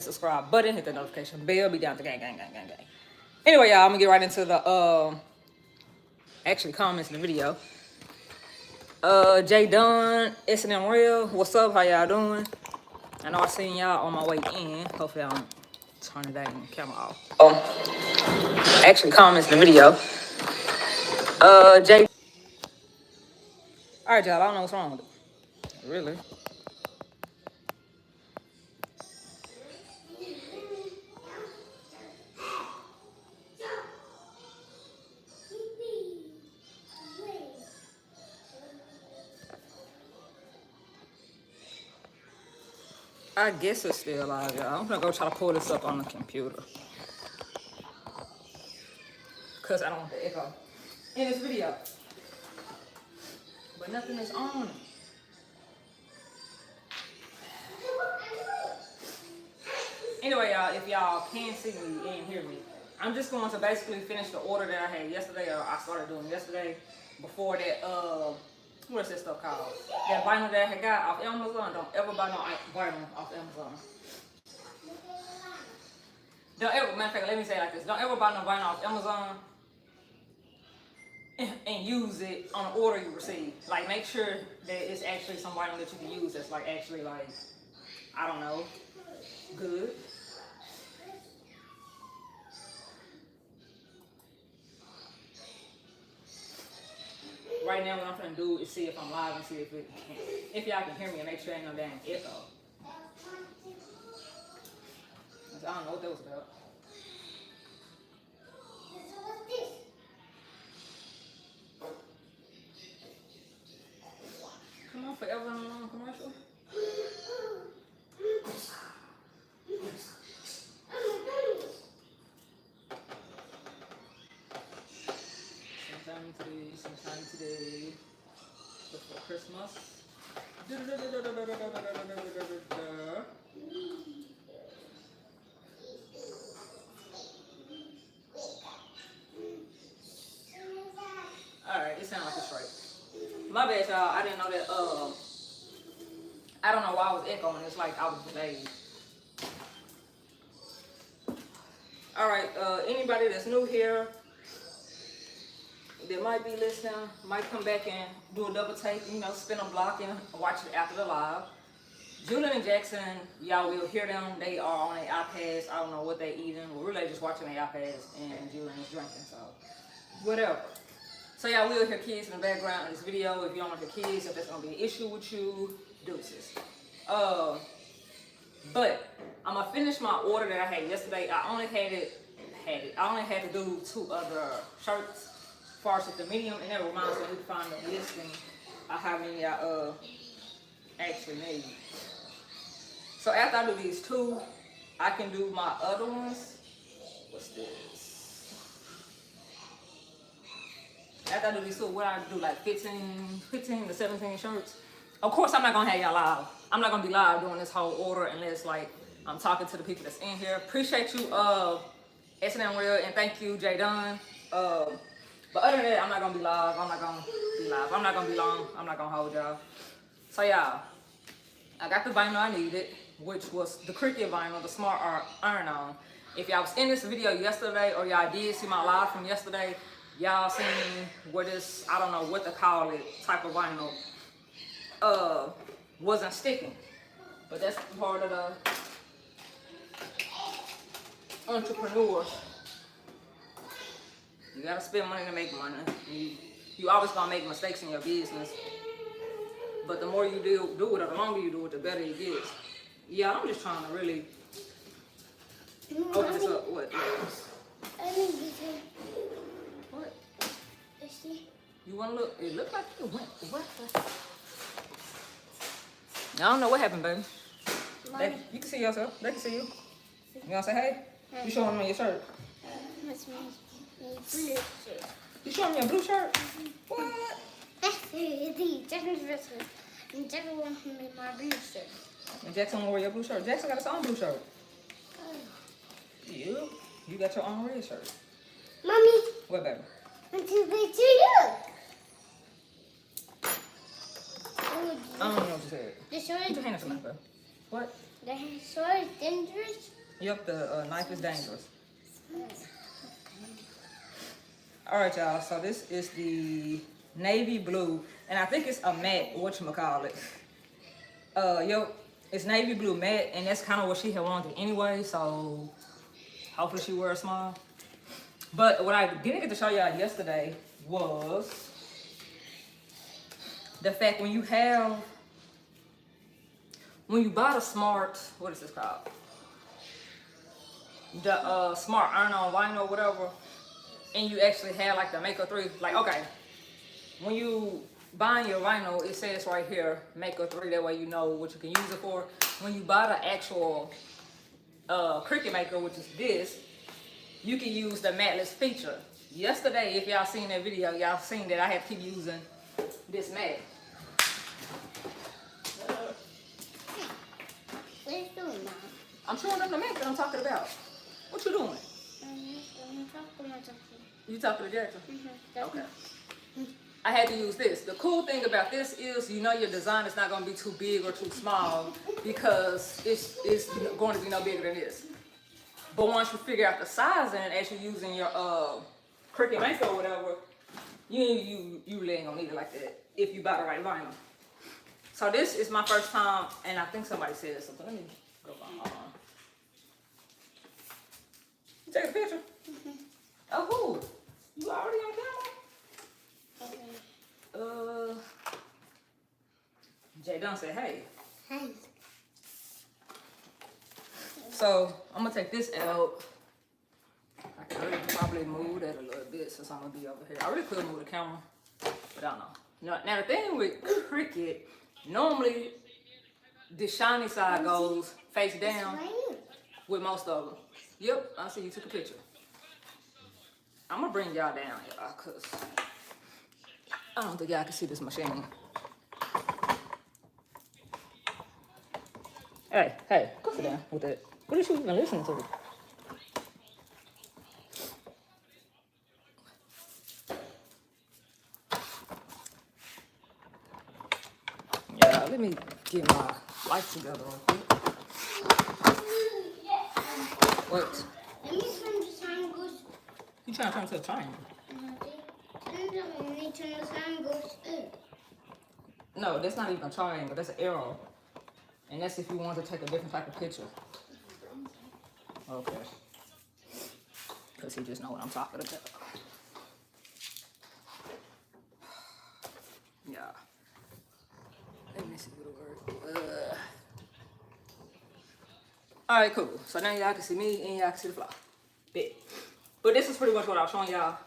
subscribe button, hit the notification bell, be down to gang, gang, gang, gang, gang. Anyway, y'all, I'm gonna get right into the actually comments in the video. J Dunn, S&M Real, what's up? How y'all doing? I know I seen y'all on my way in. Hopefully I don't turn the dang camera off. Actually comments in the video. J. All right, y'all. I don't know what's wrong with it. Really. I guess it's still live, y'all. I'm gonna go try to pull this up on the computer. Cause I don't want the echo in this video. But nothing is on. Anyway, y'all, if y'all can see me and hear me, I'm just going to basically finish the order that I had yesterday, or I started doing yesterday. Before that, what is this stuff called? That vinyl that I had got off Amazon. Don't ever buy no vinyl off Amazon. Don't ever, matter of fact, let me say it like this. Don't ever buy no vinyl off Amazon and use it on an order you receive. Like, make sure that it's actually some vinyl that you can use that's like actually like, I don't know, good. Right now, what I'm gonna do is see if I'm live and see if y'all can hear me and make sure ain't no damn echo. I don't know what that was about. Come on, forever and a long commercial. Sometime today, before Christmas. Alright, it sounds like it's right. My bad, y'all. I didn't know that, I don't know why I was echoing. It's like I was delayed. Alright, anybody that's new here, that might be listening, might come back and do a double take, you know, spin a block and watch it after the live. Julian and Jackson, y'all will hear them. They are on their iPads. I don't know what they eating. We're really just watching their iPads, and Julian is drinking, so whatever. So y'all will hear kids in the background in this video. If you don't want the kids, if that's gonna be an issue with you, deuces. But I'm gonna finish my order that I had yesterday. I only had to do 2 other shirts. As far as the medium, and that reminds me to find the listing of how many I actually made. So after I do these 2, I can do my other ones. What's this? After I do these 2, what I do, like 15 to 17 shirts. Of course, I'm not gonna have y'all live. I'm not gonna be live doing this whole order unless like I'm talking to the people that's in here. Appreciate you, S&M Real, and thank you, J Dunn. But other than that, I'm not gonna be live. I'm not gonna be long. I'm not gonna hold y'all. So y'all, I got the vinyl I needed, which was the Cricket vinyl, the Smart Iron-On. If y'all was in this video yesterday, or y'all did see my live from yesterday, y'all seen where this, I don't know what to call it, type of vinyl, wasn't sticking. But that's part of the entrepreneurs. You gotta spend money to make money. You always gonna make mistakes in your business. But the more you do it, or the longer you do it, the better it gets. Yeah, I'm just trying to really open this up. What? What? You wanna look? It looked like you went. What? I don't know what happened, baby. You can see yourself. They can see you. You gonna say hey? You showing them your shirt? Blue shirt. You showing me a blue shirt? What? And Jackson wants me my blue shirt. And Jackson wanna wear your blue shirt. Jackson got his own blue shirt. You got your own red shirt. Mommy. What, baby? I'm too big to you. I don't know what you said. The shirt. Put your hand up in my baby. What? The sword is dangerous? Yep, the knife is dangerous. All right, y'all. So this is the navy blue, and I think it's a matte. Whatchamacallit? Yep, it's navy blue matte, and that's kind of what she had wanted anyway. So hopefully she wears small. But what I didn't get to show y'all yesterday was the fact when you buy the smart, what is this called? The smart iron-on vinyl or whatever, and you actually have like the Mako 3, like, okay, when you buying your vinyl, it says right here, Mako 3, that way you know what you can use it for. When you buy the actual Cricut Maker, which is this, you can use the matless feature. Yesterday, if y'all seen that video, y'all seen that I had to keep using this mat. What are you doing, Mom? I'm showing them the mat that I'm talking about. What you doing? I'm talking about something. You talking to Jackson? Mm-hmm. Okay. I had to use this. The cool thing about this is, you know, your design is not going to be too big or too small because it's going to be no bigger than this. But once you figure out the sizing as you're using your Cricut Maker or whatever, you really ain't gonna need it like that if you buy the right vinyl. So this is my first time, and I think somebody said something. Let me go on. You take a picture? Mm-hmm. Of who? You already on camera? Okay. Jay Dunn said, hey. Hey. So I'm gonna take this out. I could probably move that a little bit since I'm gonna be over here. I really could move the camera, but I don't know. Now the thing with Cricut, normally the shiny side goes face down with most of them. Yep, I see you took a picture. I'm gonna bring y'all down, y'all, cause I don't think y'all can see this machine. Hey, go sit down with that. What is you even listening to? Yeah, let me get my life together real quick. What? Let me turn the triangles. You trying to turn to a triangle? Let me turn the triangles in. No, that's not even a triangle. That's an arrow. And that's if you want to take a different type of picture. Okay. Because he just know what I'm talking about. Yeah. Let me see what it works. Alright, cool. So now y'all can see me and y'all can see the fly. Bet. But this is pretty much what I was showing y'all.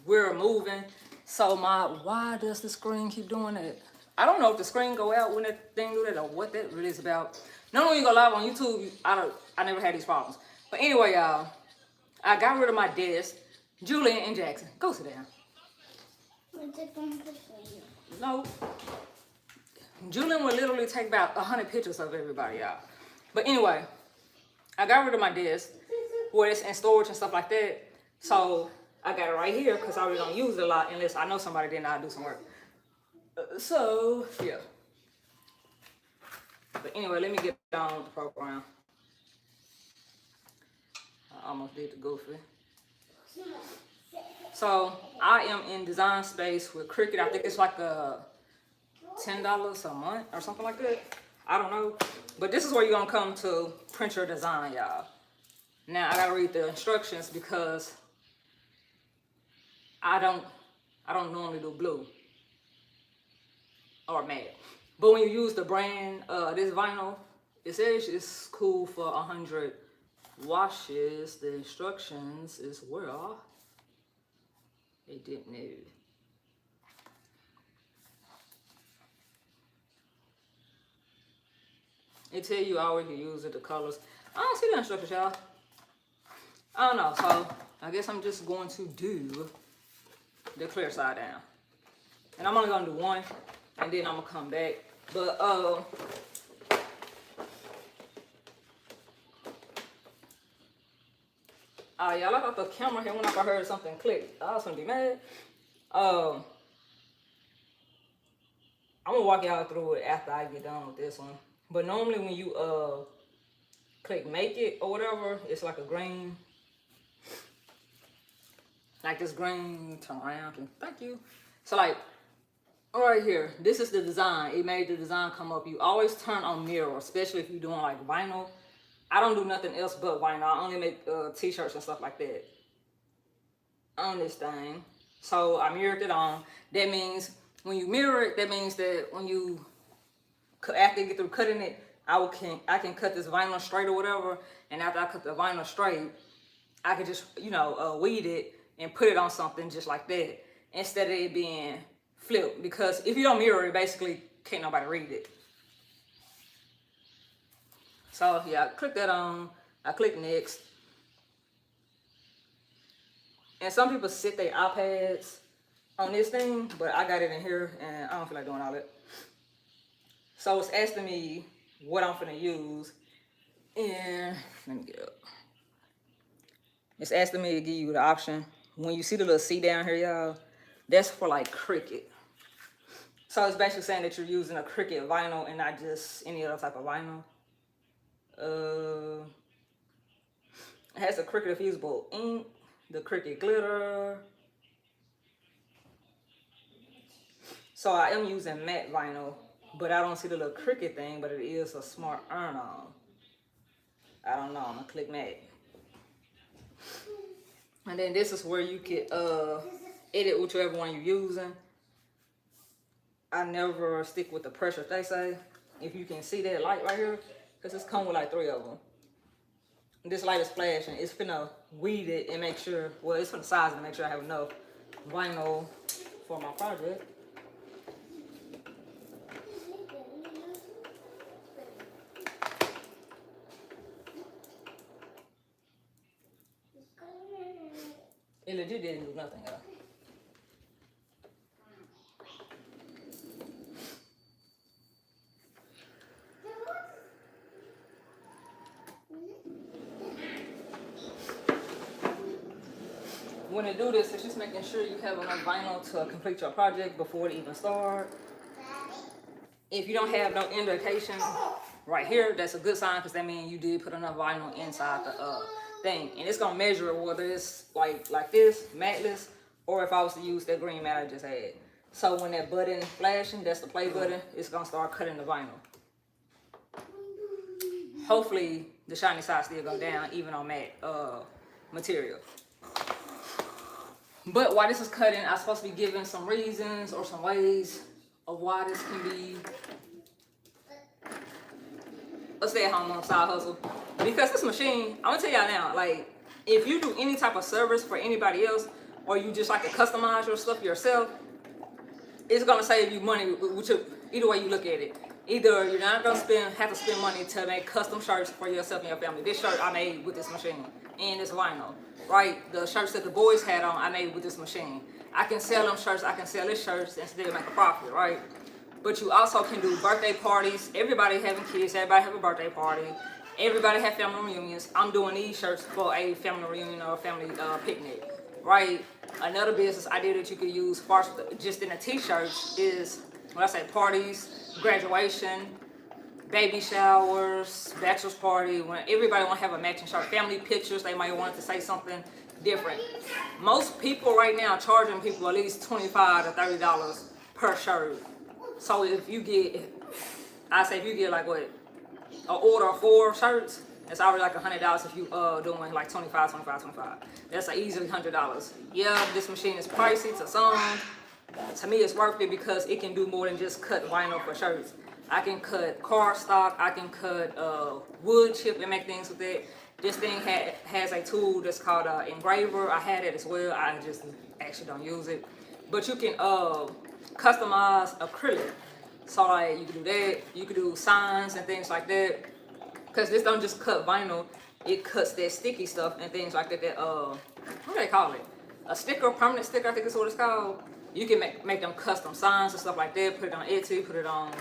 We're moving. So why does the screen keep doing that? I don't know if the screen go out when that thing do that or what that really is about. Normally when you go live on YouTube, I never had these problems. But anyway, y'all, I got rid of my desk. Julian and Jackson, go sit down. No. Julian would literally take about 100 pictures of everybody, y'all. But anyway, I got rid of my desk where it's in storage and stuff like that. So I got it right here because I really don't use it a lot unless I know somebody did not do some work. So, yeah. But anyway, let me get on with the program. I almost did the goofy. So, I am in design space with Cricut. I think it's like a $10 a month or something like that. I don't know. But this is where you're going to come to print your design, y'all. Now, I got to read the instructions because I don't normally do blue or matte. But when you use the brand, this vinyl, it says it's cool for 100 washes. The instructions is where they didn't know. It tell you always you use it, the colors. I don't see the instructions, y'all. I don't know, so I guess I'm just going to do the clear side down. And I'm only gonna do one, and then I'm gonna come back. But y'all, I thought the camera here went up. I heard something click. I was gonna be mad. I'm gonna walk y'all through it after I get done with this one. But normally when you click make it or whatever. It's like a green, like this green, turn around, thank you. So like, right here, this is the design. It made the design come up. You always turn on mirror, especially if you're doing like vinyl. I don't do nothing else but vinyl. I only make t-shirts and stuff like that on this thing. So I mirrored it on. That means when you mirror it, that means that when you, after you get through cutting it, I can cut this vinyl straight or whatever. And after I cut the vinyl straight, I can just, you know, weed it and put it on something just like that, instead of it being flipped. Because if you don't mirror it, basically can't nobody read it. So yeah, I click that on. I click next. And some people sit their iPads on this thing, but I got it in here and I don't feel like doing all that. So it's asking me what I'm finna use. And let me get up. It's asking me to give you the option. When you see the little C down here, y'all, that's for like Cricut. So it's basically saying that you're using a Cricut vinyl and not just any other type of vinyl. It has the Cricut fusible ink, the Cricut glitter. So I am using matte vinyl, but I don't see the little Cricut thing, but it is a smart iron-on. I don't know, I'm gonna click matte. And then this is where you can edit whichever one you're using. I never stick with the pressure, they say. If you can see that light right here, because it's come with like 3 of them. This light is flashing. It's finna weed it and make sure, well, it's finna size it and make sure I have enough vinyl for my project. It legit didn't do nothing, y'all. When you do this, it's just making sure you have enough vinyl to complete your project before it even starts. If you don't have no indication right here, that's a good sign, because that means you did put enough vinyl inside the thing. And it's gonna measure it whether it's like this, matteless, or if I was to use that green mat I just had. So when that button is flashing, that's the play button, it's gonna start cutting the vinyl. Hopefully the shiny side still go down even on matte material. But while this is cutting, I'm supposed to be giving some reasons or some ways of why this can be a stay-at-home side hustle. Because this machine, I'm gonna tell y'all now, like, if you do any type of service for anybody else, or you just like to customize your stuff yourself, it's gonna save you money, either way you look at it. Either you're not gonna have to spend money to make custom shirts for yourself and your family. This shirt I made with this machine and this vinyl, right? The shirts that the boys had on, I made with this machine. I can sell them shirts, I can sell this shirts and still make a profit, right? But you also can do birthday parties. Everybody having kids, everybody have a birthday party. Everybody have family reunions. I'm doing these shirts for a family reunion or a family picnic, right? Another business idea that you could use just in a t-shirt is, when I say parties, graduation, baby showers, bachelor's party, when everybody want to have a matching shirt, family pictures, they might want to say something different. Most people right now charging people at least $25 to $30 per shirt. So if you get, if you get like what, an order of 4 shirts, it's already like $100 if you doing like 25. That's an easily $100. Yeah, this machine is pricey to some. To me, it's worth it because it can do more than just cut vinyl for shirts. I can cut cardstock, I can cut wood chip and make things with it. This thing has a tool that's called engraver. I had it as well. I just actually don't use it. But you can customize acrylic. So like you can do that. You can do signs and things like that. Because this don't just cut vinyl. It cuts that sticky stuff and things like that. What do they call it? A sticker, permanent sticker, I think that's what it's called. You can make them custom signs and stuff like that. Put it on Etsy, put it on,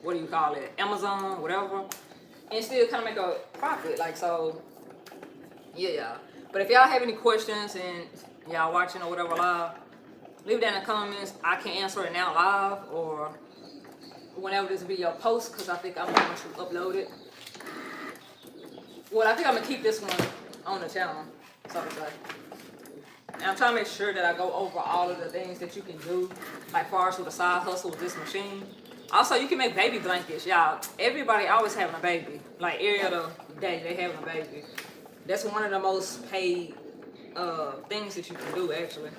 what do you call it, Amazon, whatever. And still kind of make a profit. Like, so, yeah. But if y'all have any questions and y'all watching or whatever live, leave it down in the comments. I can answer it now live or whenever this video posts, because I think I'm going to upload it. Well, I think I'm gonna keep this one on the channel, so to say. And I'm trying to make sure that I go over all of the things that you can do, like far as with a side hustle with this machine. Also, you can make baby blankets, y'all. Everybody always having a baby. Like every other day, they having a baby. That's one of the most paid things that you can do, actually,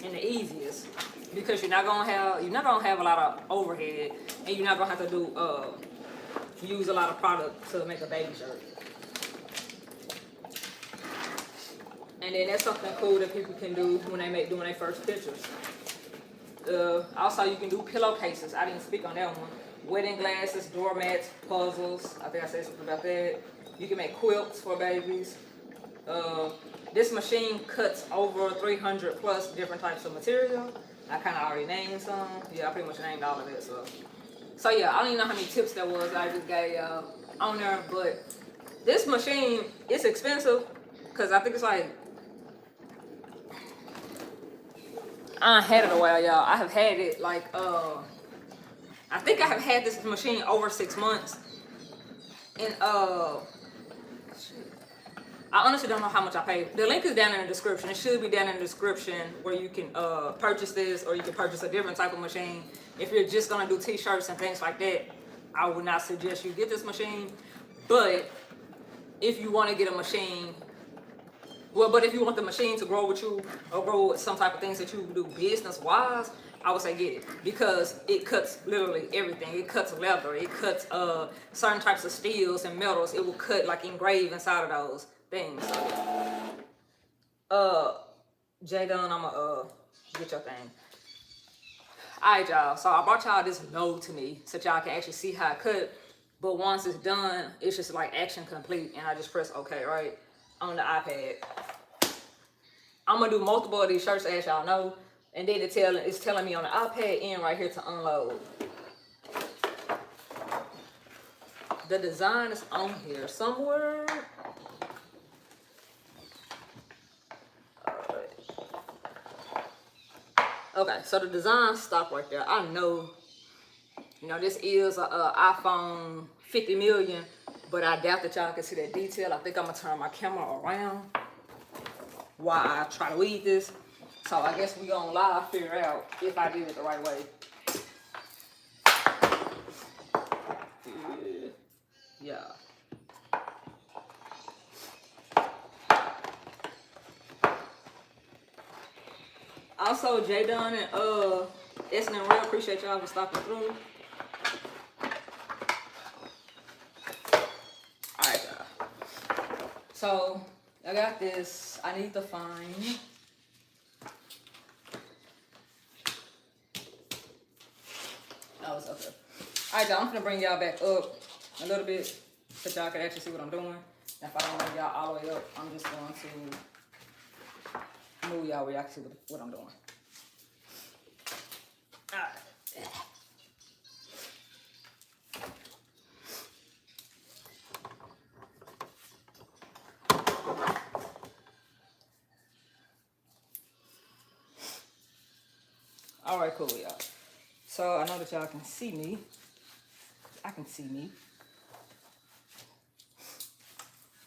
and the easiest, because you're not gonna have a lot of overhead, and you're not gonna have to do use a lot of product to make a baby shirt. And then that's something cool that people can do when they doing their first pictures. Also, you can do pillowcases. I didn't speak on that one. Wedding glasses, doormats, puzzles. I think I said something about that. You can make quilts for babies. This machine cuts over 300 plus different types of material. I kind of already named some. Yeah, I pretty much named all of that. So yeah, I don't even know how many tips there was that I just gave y'all on there. But this machine, it's expensive because I think it's like, I had it a while, y'all. I have had it like, I think I have had this machine over 6 months. And I honestly don't know how much I paid. The link is down in the description. It should be down in the description where you can purchase this, or you can purchase a different type of machine. If you're just gonna do t-shirts and things like that, I would not suggest you get this machine. But if you want to get a machine, but if you want the machine to grow with you, or grow with some type of things that you do business-wise, I would say get it, because it cuts literally everything. It cuts leather, it cuts certain types of steels and metals. It will cut, like, engrave inside of those things. Jay Dunn, I'ma get your thing. Alright, y'all. So I brought y'all this node to me so y'all can actually see how it cut. But once it's done, it's just like action complete, and I just press OK, right, on the iPad. I'm gonna do multiple of these shirts, as y'all know, and then it's telling me on the iPad end right here to unload. The design is on here somewhere. Okay, so the design stopped right there. I know, you know, this is an iPhone 50 million, but I doubt that y'all can see that detail. I think I'm gonna turn my camera around while I try to read this. So I guess we gonna live figure out if I did it the right way. Yeah. Also, J Dunn and Essen and Real, appreciate y'all for stopping through. Alright, y'all. So I got this. I need to find. Oh, it's up there. Alright, y'all. I'm gonna bring y'all back up a little bit so y'all can actually see what I'm doing. If I don't bring y'all all the way up, I'm just going to move y'all where y'all can see what I'm doing. Alright. Alright, cool, y'all. So I know that y'all can see me. I can see me.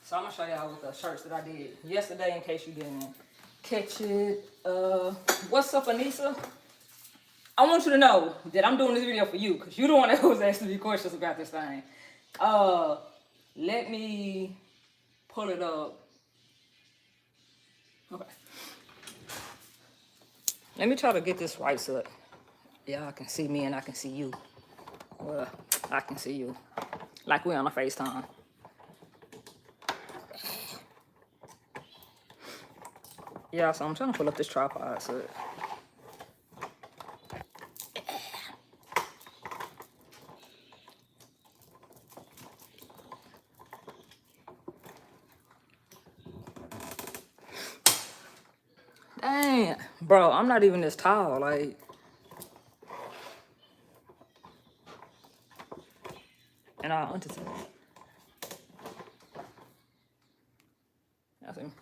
So I'm gonna show y'all with the shirts that I did yesterday in case you didn't catch it. What's up, Anissa? I want you to know that I'm doing this video for you, because you're the one that was asking me questions about this thing. Let me pull it up. Okay. Let me try to get this right so that y'all can see me and I can see you. Well, I can see you. Like we're on a FaceTime. Yeah, so I'm trying to pull up this tripod so dang, bro, I'm not even this tall, like. And I'll entertain. I think.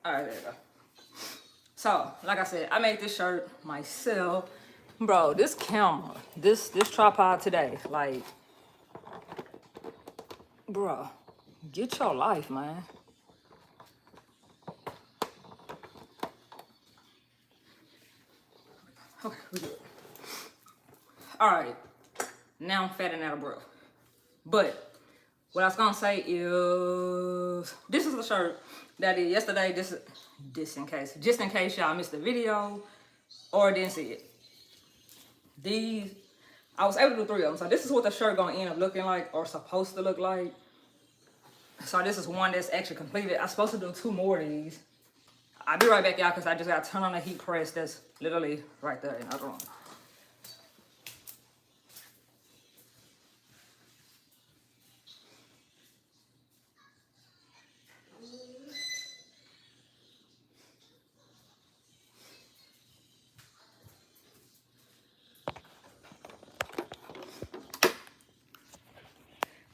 All right, there you go. So So, like I said, I made this shirt myself. Bro, this camera, this tripod today, like, bro, get your life, man. Okay, we good. All right, now I'm fatting out of breath. But what I was gonna say is, this is the shirt that I did yesterday. Just in case y'all missed the video or didn't see it. These, I was able to do 3 of them. So this is what the shirt gonna end up looking like, or supposed to look like. So this is one that's actually completed. I'm supposed to do 2 more of these. I'll be right back, y'all, because I just got to turn on the heat press that's literally right there in the other room.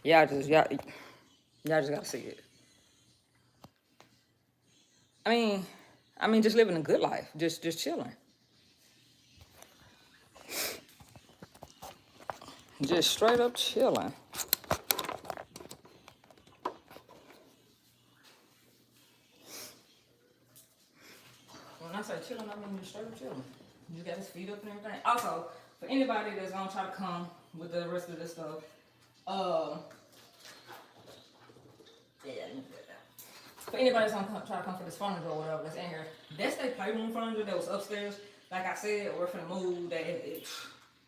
Y'all just gotta see it. I mean, just living a good life, just chilling, just straight up chilling. When I say chilling, I mean just straight up chilling. You got his feet up and everything. Also, for anybody that's gonna try to come with the rest of this stuff, for anybody that's gonna try to come for this furniture or whatever that's in here, that's their playroom furniture that was upstairs. Like I said, we're finna move.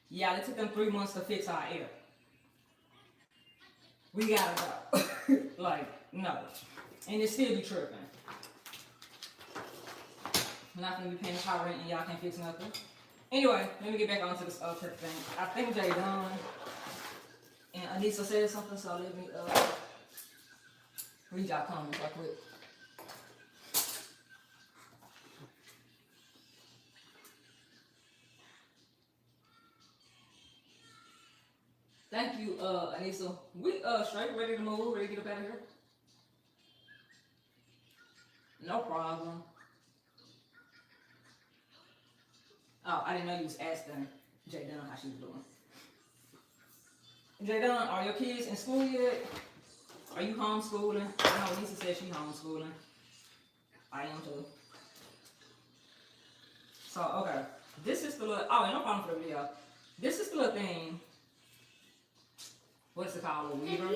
Yeah, it took them 3 months to fix our air. We gotta go. Like, no. And it still be tripping. I'm not gonna be paying power rent and y'all can't fix nothing. Anyway, let me get back onto this trip thing. I think Jay done. And Anissa said something, so let me read y'all comments real quick. Thank you, Anissa. We straight, ready to move, ready to get up out of here. No problem. Oh, I didn't know you was asking Jay Dunn how she was doing. Jay Dunn, are your kids in school yet? Are you homeschooling? I know Lisa said she's homeschooling. I am too. So, okay. This is the little, oh, no problem for the video. This is the little thing, what's it called, a weaver,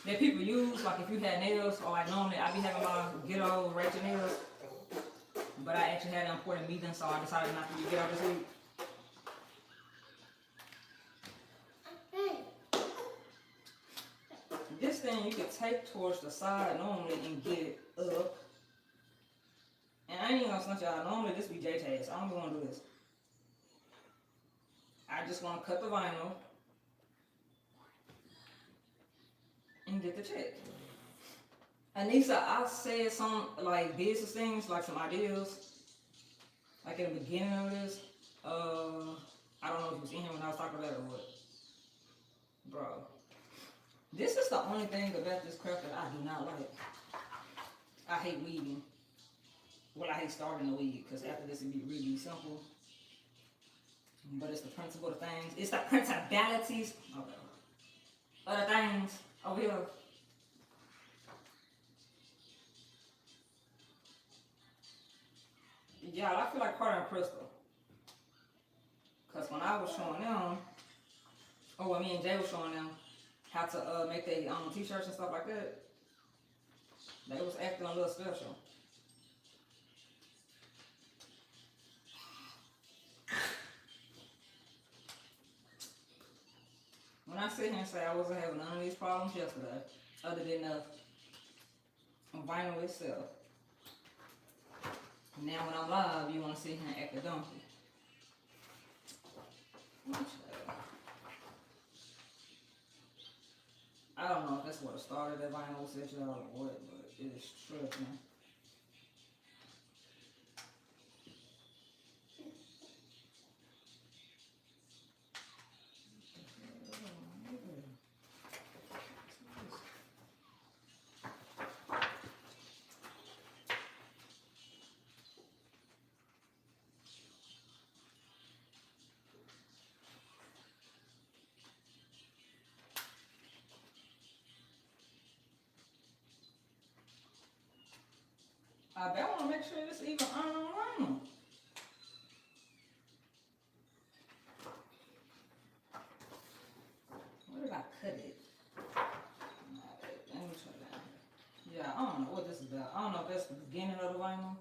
that people use, like if you had nails, or like normally I be having my ghetto ratchet nails, but I actually had an important meeting, so I decided not to get out this week. This thing you can take towards the side normally and get it up. And I ain't even gonna stunt y'all, normally this be JJIAO, I don't even wanna do this. I just wanna cut the vinyl and get the check. Anissa, I said some like business things, like some ideas, like at the beginning of this. I don't know if you was in here when I was talking about it or what. Bro, this is the only thing about this crap that I do not like. I hate weeding. Well, I hate starting to weed, because after this it'd be really simple. But it's the principle of things. It's the principalities of the things over here. Yeah, I feel like Carter and Crystal. Because when I was showing them, or when me and Jay was showing them how to make their own t-shirts and stuff like that, they was acting a little special. When I sit here and say I wasn't having none of these problems yesterday, other than the vinyl itself, now when I'm live, you want to sit here and act a donkey. I don't know if that's what started that vinyl situation or what, but it is tripping. I bet I want to make sure it's even on. Where did I cut it? Let me try that. Yeah, I don't know what this is about. I don't know if that's the beginning of the vinyl,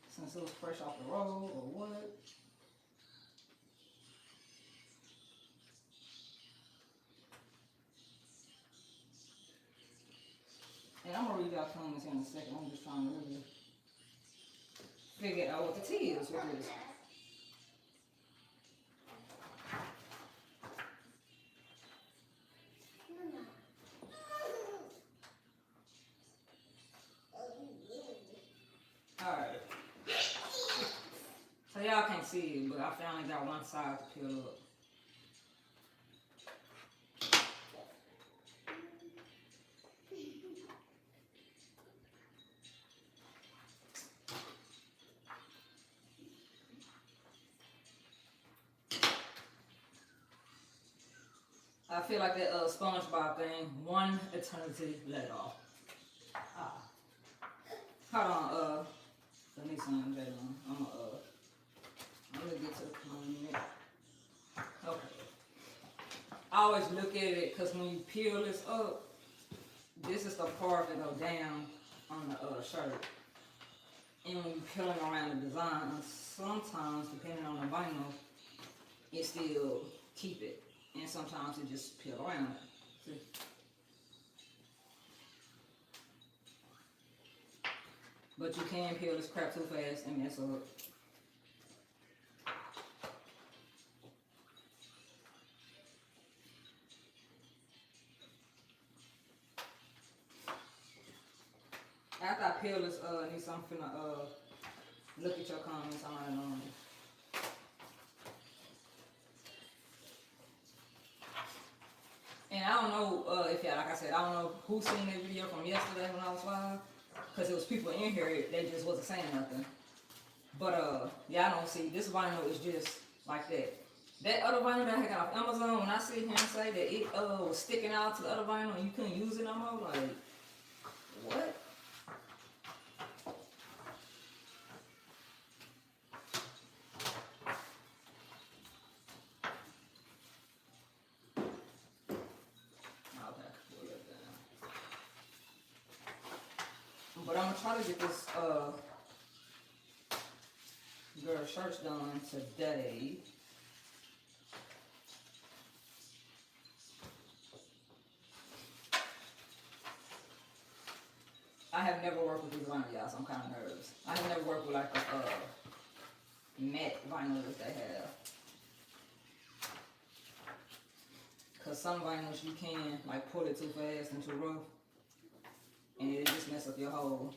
since it was fresh off the roll, or what. And I'm gonna read y'all comments here in a second. I'm just trying to really figure out what the tea is with this. Alright. So y'all can't see it, but I finally got one side to peel up. I feel like that SpongeBob thing, one eternity let off. Hold on, let me sign that on. I'm gonna get to the comment. Okay. I always look at it because when you peel this up, this is the part that go down on the shirt. And when you peeling around the design, sometimes depending on the vinyl, it still keep it. And sometimes it just peel around it. See? But you can peel this crap too fast and mess up. After I peel this, Nisa, I'm finna look at your comments on and I don't know if y'all, like I said, I don't know who seen that video from yesterday when I was live, because it was people in here that just wasn't saying nothing. But y'all don't see, this vinyl is just like that. That other vinyl that I got off Amazon, when I see him say that it was sticking out to the other vinyl and you couldn't use it no more, like, what? But I'm gonna try to get this girl shirts done today. I have never worked with these vinyl, y'all, so I'm kind of nervous. I have never worked with like a matte vinyl that they have. Cause some vinyls you can like pull it too fast and too rough, and it just mess up your whole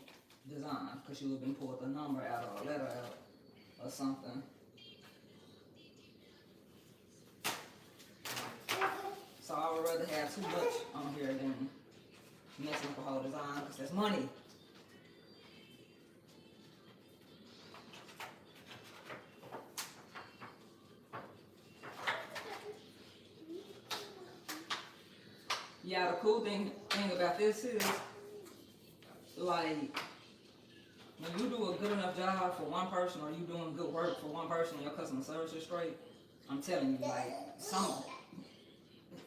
design, because you would have been pulled a number out or a letter out or something. So I would rather have too much on here than messing up the whole design, because that's money. Yeah, the cool thing about this is, like, when you do a good enough job for one person, or you doing good work for one person and your customer service is straight, I'm telling you, like,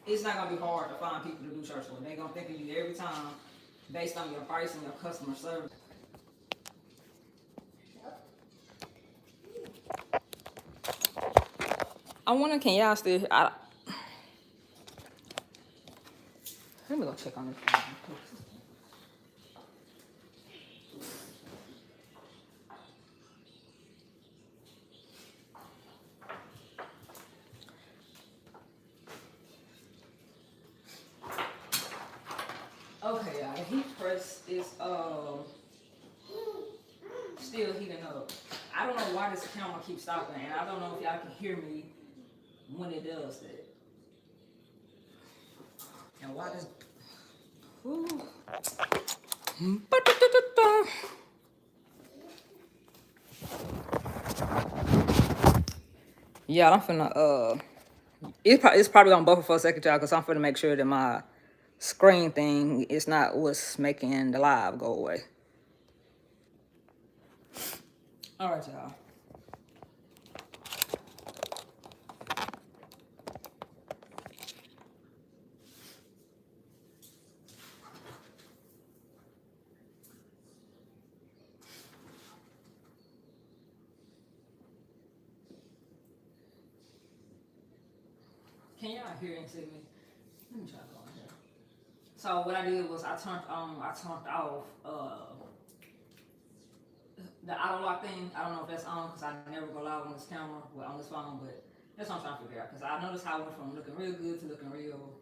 it's not gonna be hard to find people to do shirts for. They're gonna think of you every time based on your price and your customer service. I wonder, can y'all still, let me go check on this phone. Okay, y'all, the heat press is still heating up. I don't know why this camera keeps stopping, and I don't know if y'all can hear me when it does that. And why this? Ooh. Yeah, I'm finna it's probably gonna buffer for a second, y'all, because I'm finna make sure that my screen thing is not what's making the live go away. All right, y'all. Can y'all hear and see me? Let me try to go in here. So what I did was I turned off the auto lock thing. I don't know if that's on because I never go live on this camera, well, on this phone, but that's what I'm trying to figure out. Because I noticed how I went from looking real good to looking real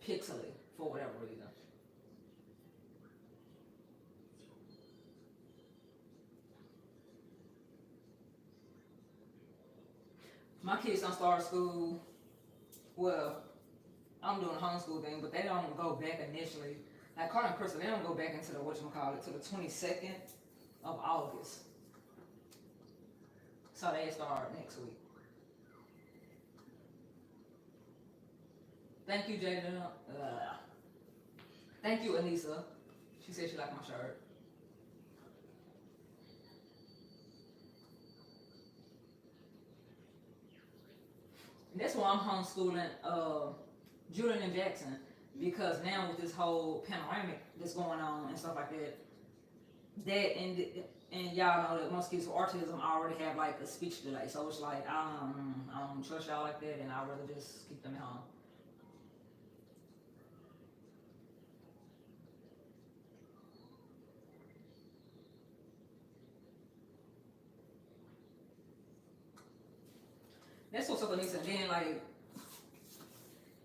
pixely for whatever reason. My kids don't start school. Well, I'm doing a homeschool thing, but they don't go back initially. Like Carter and Crystal, they don't go back into the whatchamacallit to the 22nd of August. So they start next week. Thank you, Jada. Thank you, Anissa. She said she liked my shirt. And that's why I'm homeschooling Julian and Jackson, because now with this whole panoramic that's going on and stuff like that, and y'all know that most kids with autism already have like a speech delay, so it's like I don't trust y'all like that, and I'd rather just keep them at home. That's what's up with Anissa. And then like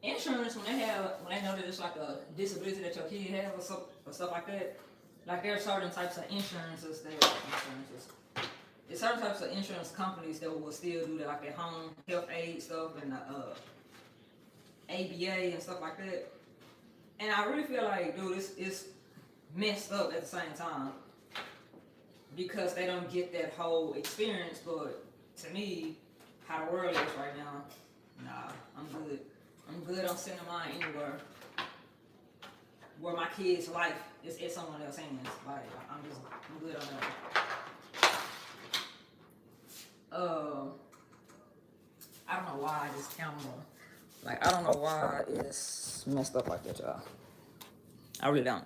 insurance, when they know that it's like a disability that your kid has or stuff like that, like there are certain types of insurances there's certain types of insurance companies that will still do that, like their home health aid stuff and the ABA and stuff like that. And I really feel like, dude, it's messed up at the same time because they don't get that whole experience. But to me, how the world is right now, nah, I'm good. I'm good on sending mine anywhere where my kid's life is in someone else's hands. Like, I'm good on that. I don't know why this camera, like, I don't know why it's messed up like that, y'all. I really don't.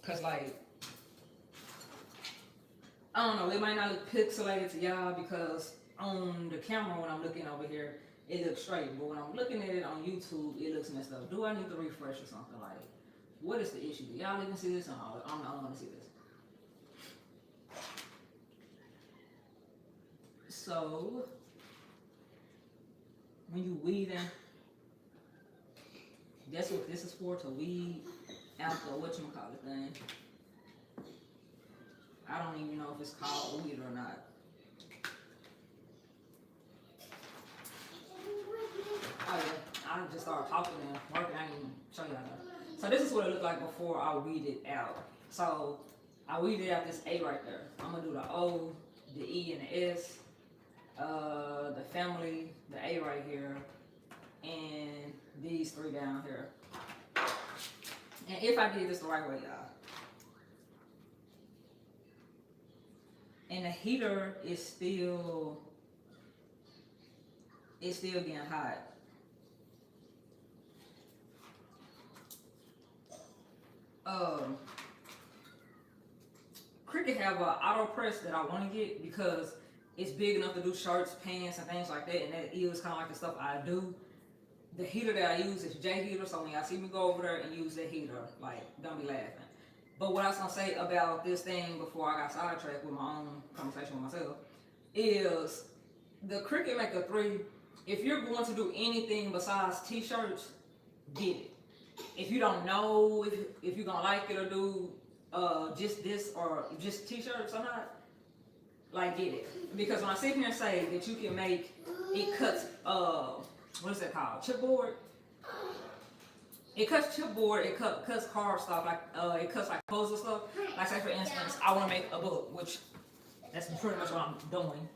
Cause like, I don't know, it might not look pixelated to y'all because on the camera when I'm looking over here, it looks straight, but when I'm looking at it on YouTube, it looks messed up. Do I need to refresh or something? Like, what is the issue? Do y'all even see this? Or no? I don't want to see this. So, when you weeding, that's what this is for, to weed out the whatchamacallit thing. I don't even know if it's called weed or not. Oh yeah, I just started talking and working. I didn't even show y'all that. So this is what it looked like before I weed it out. So I weeded out this A right there. I'm gonna do the O, the E, and the S, the family, the A right here, and these three down here. And if I did this the right way, y'all. And the heater is still getting hot. Cricket have an auto press that I want to get because it's big enough to do shirts, pants, and things like that, and that is kind of like the stuff I do. The heater that I use is J heater, so when y'all see me go over there and use that heater, like, don't be laughing. But what I was gonna say about this thing before I got sidetracked with my own conversation with myself is the Cricket Maker 3. If you're going to do anything besides t-shirts, get it. If you don't know if you're gonna like it or do just this or just t-shirts or not, like, get it. Because when I sit here and say that you can make it cuts what is that called? Chipboard. It cuts chipboard. It cuts card stuff. Like it cuts like puzzle stuff. Like, say for instance, I want to make a book, which that's pretty much what I'm doing.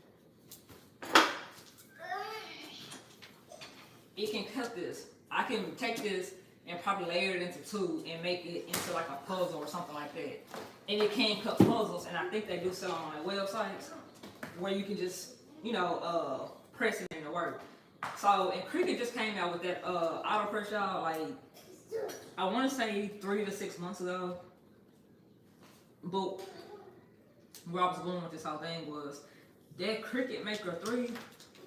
It can cut this. I can take this and probably layer it into 2 and make it into like a puzzle or something like that. And it can cut puzzles, and I think they do sell on like websites where you can just, you know, press it in to work. So, and Cricket just came out with that auto press, y'all, like, I want to say 3 to 6 months ago. But where I was going with this whole thing was that Cricket Maker 3,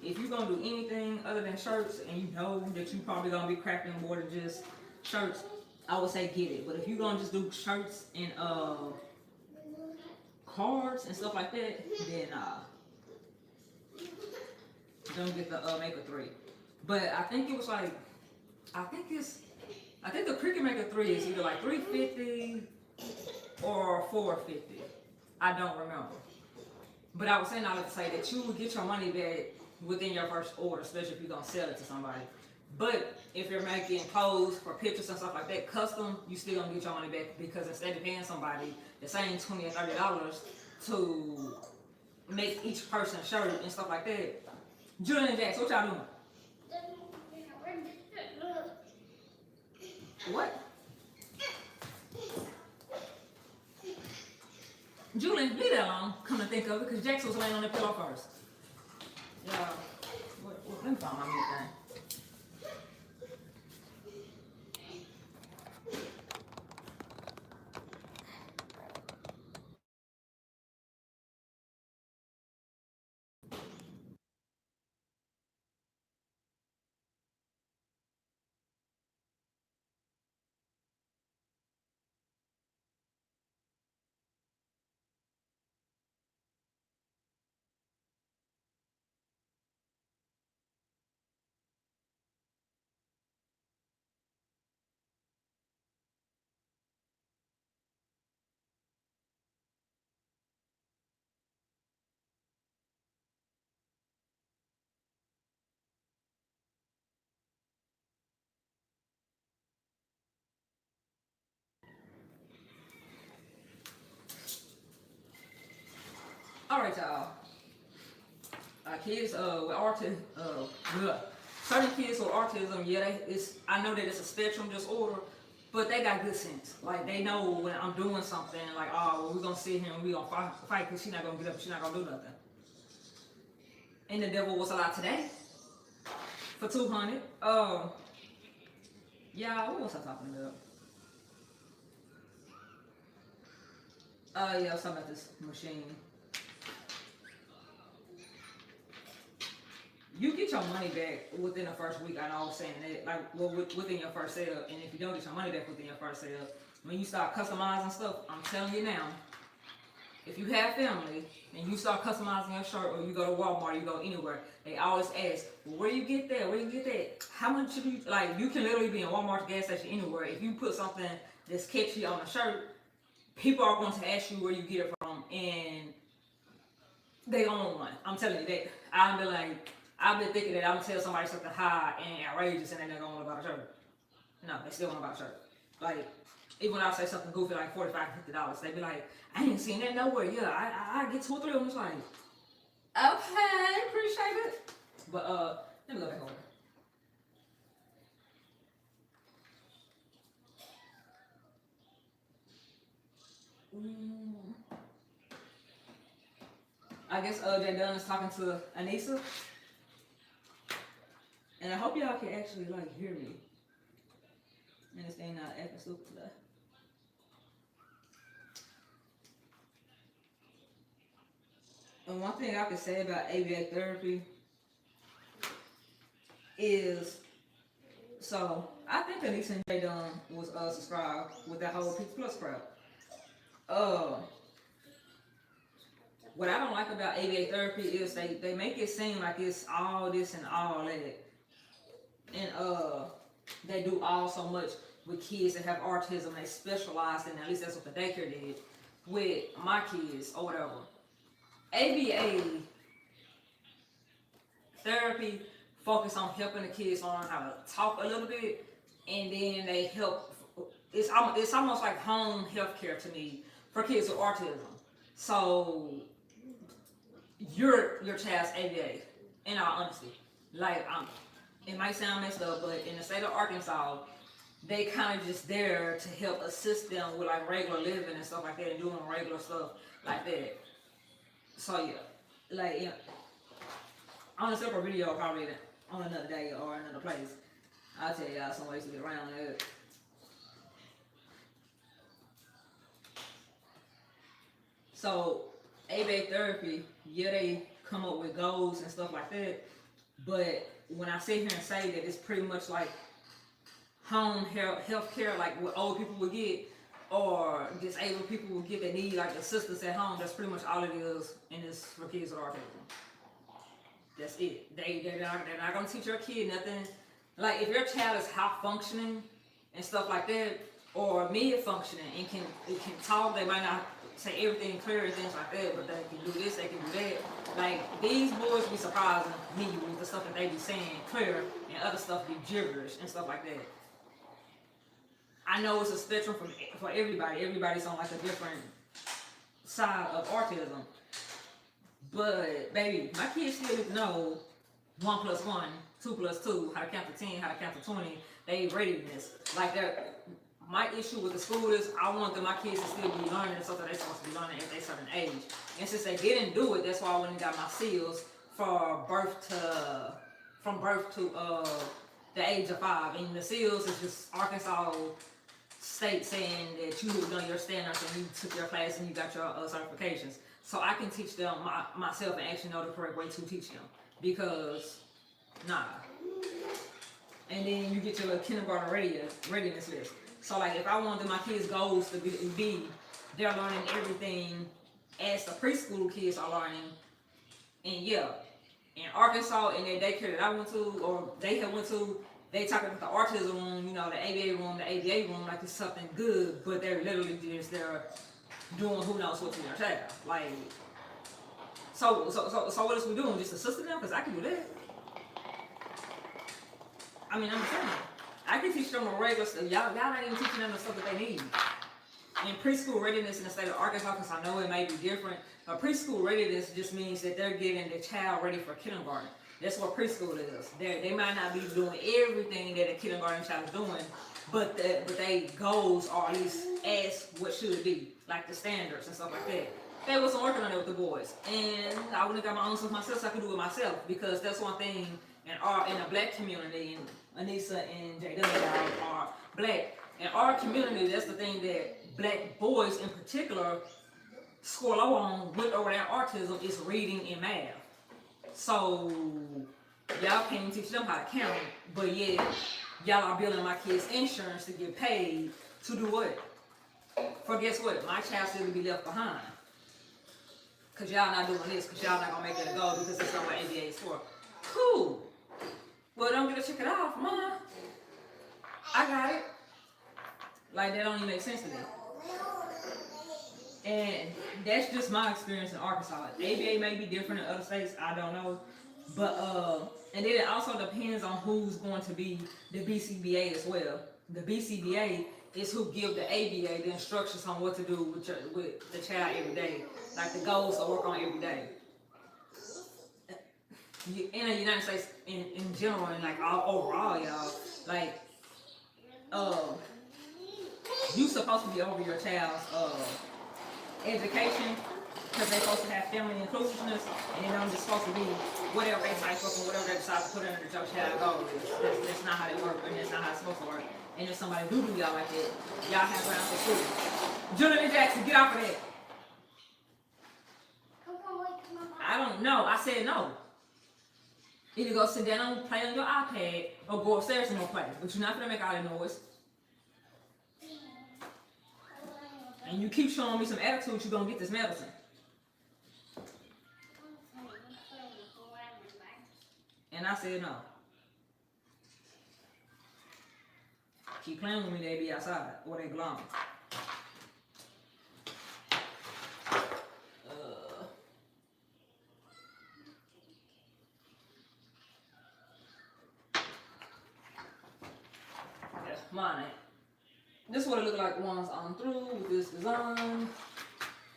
if you're going to do anything other than shirts, and you know that you probably going to be crafting more than just shirts, I would say get it. But if you're going to just do shirts and cards and stuff like that, then don't get the Maker 3. But I think it was like, I think the Cricket Maker 3 is either like $350 or $450. I don't remember. But I was saying all that to say that you will get your money back within your first order, especially if you're going to sell it to somebody. But if you're making clothes for pictures and stuff like that, custom, you still going to get your money back, because instead of paying somebody the same $20 or $30 to make each person a shirt and stuff like that. Julian and Jax, what y'all doing? What? Julian, leave that alone. Come to think of it, because Jax was laying on the pillow first. Yeah. Let me find my mute thing. All right, y'all. Kids with autism, certain kids with autism, yeah, I know that it's a spectrum disorder, but they got good sense. Like, they know when I'm doing something, like, oh, well, we're gonna sit here and we're gonna fight because she's not gonna get up, she's not gonna do nothing. And the devil was allowed today for 200. Yeah, what was I talking about? Yeah, something about this machine. You get your money back within the first week. I know I was saying that, like, well, within your first sale. And if you don't get your money back within your first sale, when you start customizing stuff, I'm telling you now, if you have family and you start customizing your shirt, or you go to Walmart, you go anywhere, they always ask, well, where you get that? Where you get that? How much should you, like, you can literally be in Walmart, gas station, anywhere. If you put something that's catchy on a shirt, people are going to ask you where you get it from, and they own one. I'm telling you that. I'll be like, I've been thinking that I'm gonna tell somebody something high and outrageous, and they're not gonna want to buy a shirt. No, they still want to buy a shirt. Like, even when I say something goofy like $45, $50, they be like, I ain't seen that nowhere. Yeah, I get 2 or 3 of them. It's like, okay, appreciate it. But let me go back over. I guess Jay Dunn is talking to Anissa. And I hope y'all can actually, like, hear me. And this thing not acting stupid today. And one thing I can say about ABA therapy is, so I think Anissa and Jay Dunn was subscribed with that whole Pizza Plus crowd. What I don't like about ABA therapy is they make it seem like it's all this and all that. And they do all so much with kids that have autism. They specialize in, at least that's what the daycare did with my kids or whatever. ABA therapy focus on helping the kids learn how to talk a little bit, and then they help. It's almost like home health care to me for kids with autism. So your child's ABA, in all honesty. Like, it might sound messed up, but in the state of Arkansas, they kind of just there to help assist them with like regular living and stuff like that, and doing regular stuff like that. So yeah, like yeah, on a separate video probably on another day or another place, I'll tell y'all some ways to get around it. So ABA therapy, yeah, they come up with goals and stuff like that, but when I sit here and say that it's pretty much like home health care, like what old people would get or disabled people would get that need like assistance at home, that's pretty much all it is, and it's for kids with autism. That's it. They're not gonna teach your kid nothing. Like if your child is half functioning and stuff like that, or mid functioning and can talk, they might not say everything clear and things like that, but they can do this, they can do that. Like these boys be surprising me with the stuff that they be saying clear, and other stuff be gibberish and stuff like that. I know it's a spectrum for everybody. Everybody's on like a different side of autism. But baby, my kids still need to know 1 + 1, 2 + 2, how to count to 10, how to count to 20. They readiness. Like that. My issue with the school is I want my kids to still be learning the stuff that they're supposed to be learning at a certain age. And since they didn't do it, that's why I went and got my seals from birth to the age of 5. And the seals is just Arkansas state saying that you have done your standards and you took your class and you got your certifications. So I can teach them myself and actually know the correct way to teach them. Because, nah. And then you get your kindergarten readiness list. So like if I wanted my kids' goals to be they're learning everything as the preschool kids are learning. And yeah, in Arkansas, in their daycare that I went to, or they had went to, they talk about the autism room, you know, the ABA room, the ABA room, like it's something good, but they're literally just they're doing who knows what to their child. Like, so what else we doing? Just assisting them? Because I can do that. I mean, I'm telling you, I can teach them the regular stuff. Y'all not even teaching them the stuff that they need. In preschool readiness in the state of Arkansas, because I know it may be different, preschool readiness just means that they're getting the child ready for kindergarten. That's what preschool is. They might not be doing everything that a kindergarten child is doing, but their goals are at least as what should be, like the standards and stuff like that. They wasn't working on it with the boys, and I wouldn't have got my own stuff myself, so I could do it myself, because that's one thing in the black community, and Anissa and JJIAO are black. In our community, that's the thing that black boys in particular score low on with or without autism is reading and math. So y'all can't even teach them how to count, but yet y'all are billing my kids' insurance to get paid to do what? For guess what? My child still to be left behind. Cause y'all not doing this, cause y'all not gonna make it a goal because it's not what ABA is for. Cool. Well, don't get to check it off, Mom. I got it. Like that don't even make sense to me. And that's just my experience in Arkansas. ABA may be different in other states, I don't know. But and then it also depends on who's going to be the BCBA as well. The BCBA is who give the ABA the instructions on what to do with the child every day, like the goals to work on every day. In the United States, in general, and like all overall, y'all, like you supposed to be over your child's education, because they're supposed to have family inclusiveness, and they're just supposed to be whatever they decide for, whatever they decide to put under your child goal is. That's not how they work, and that's not how it's supposed to work. And if somebody do y'all like that, y'all have grounds for school. Julian Jackson, get off of that. I don't know. I said no. Either go sit down and play on your iPad, or go upstairs and go play. But you're not gonna make all that noise. And you keep showing me some attitude, you're gonna get this medicine. And I said no. Keep playing with me, they be outside, or they belong. Mine. This is what it look like once I'm through with this design,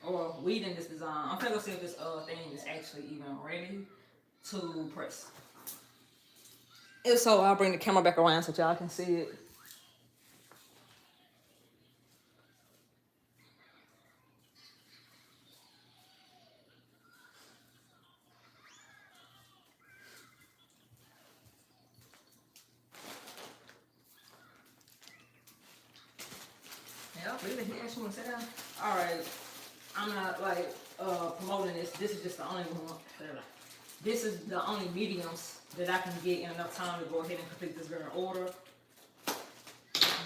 or weeding this design. I'm gonna go see if this thing is actually even ready to press. If so, I'll bring the camera back around so y'all can see it. Really? He actually want to sit down? All right. I'm not like promoting this. This is just the only one. This is the only mediums that I can get in enough time to go ahead and complete this girl order.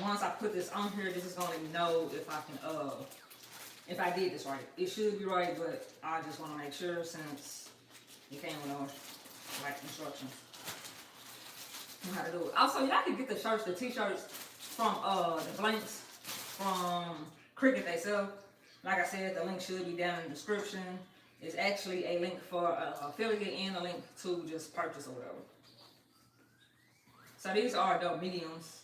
Once I put this on here, this is gonna let me know if I can if I did this right. It should be right, but I just want to make sure since it came with no like instructions on how to do it. Also, y'all can get the shirts, the t-shirts from the blanks from Cricket they sell. Like I said, the link should be down in the description. It's actually a link for affiliate and a link to just purchase or whatever. So these are adult mediums.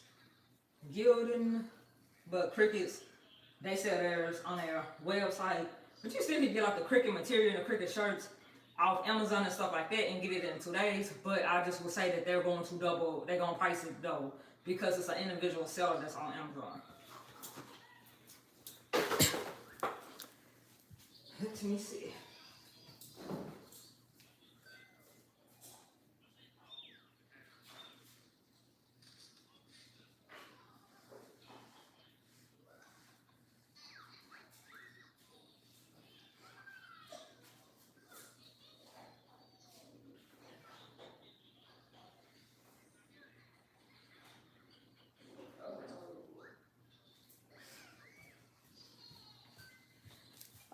Gildan, but Crickets, they sell theirs on their website. But you still need to get like the Cricket material and the Cricket shirts off Amazon and stuff like that and get it in 2 days. But I just would say that they're going to double, they're going to price it double because it's an individual seller that's on Amazon. Let me see.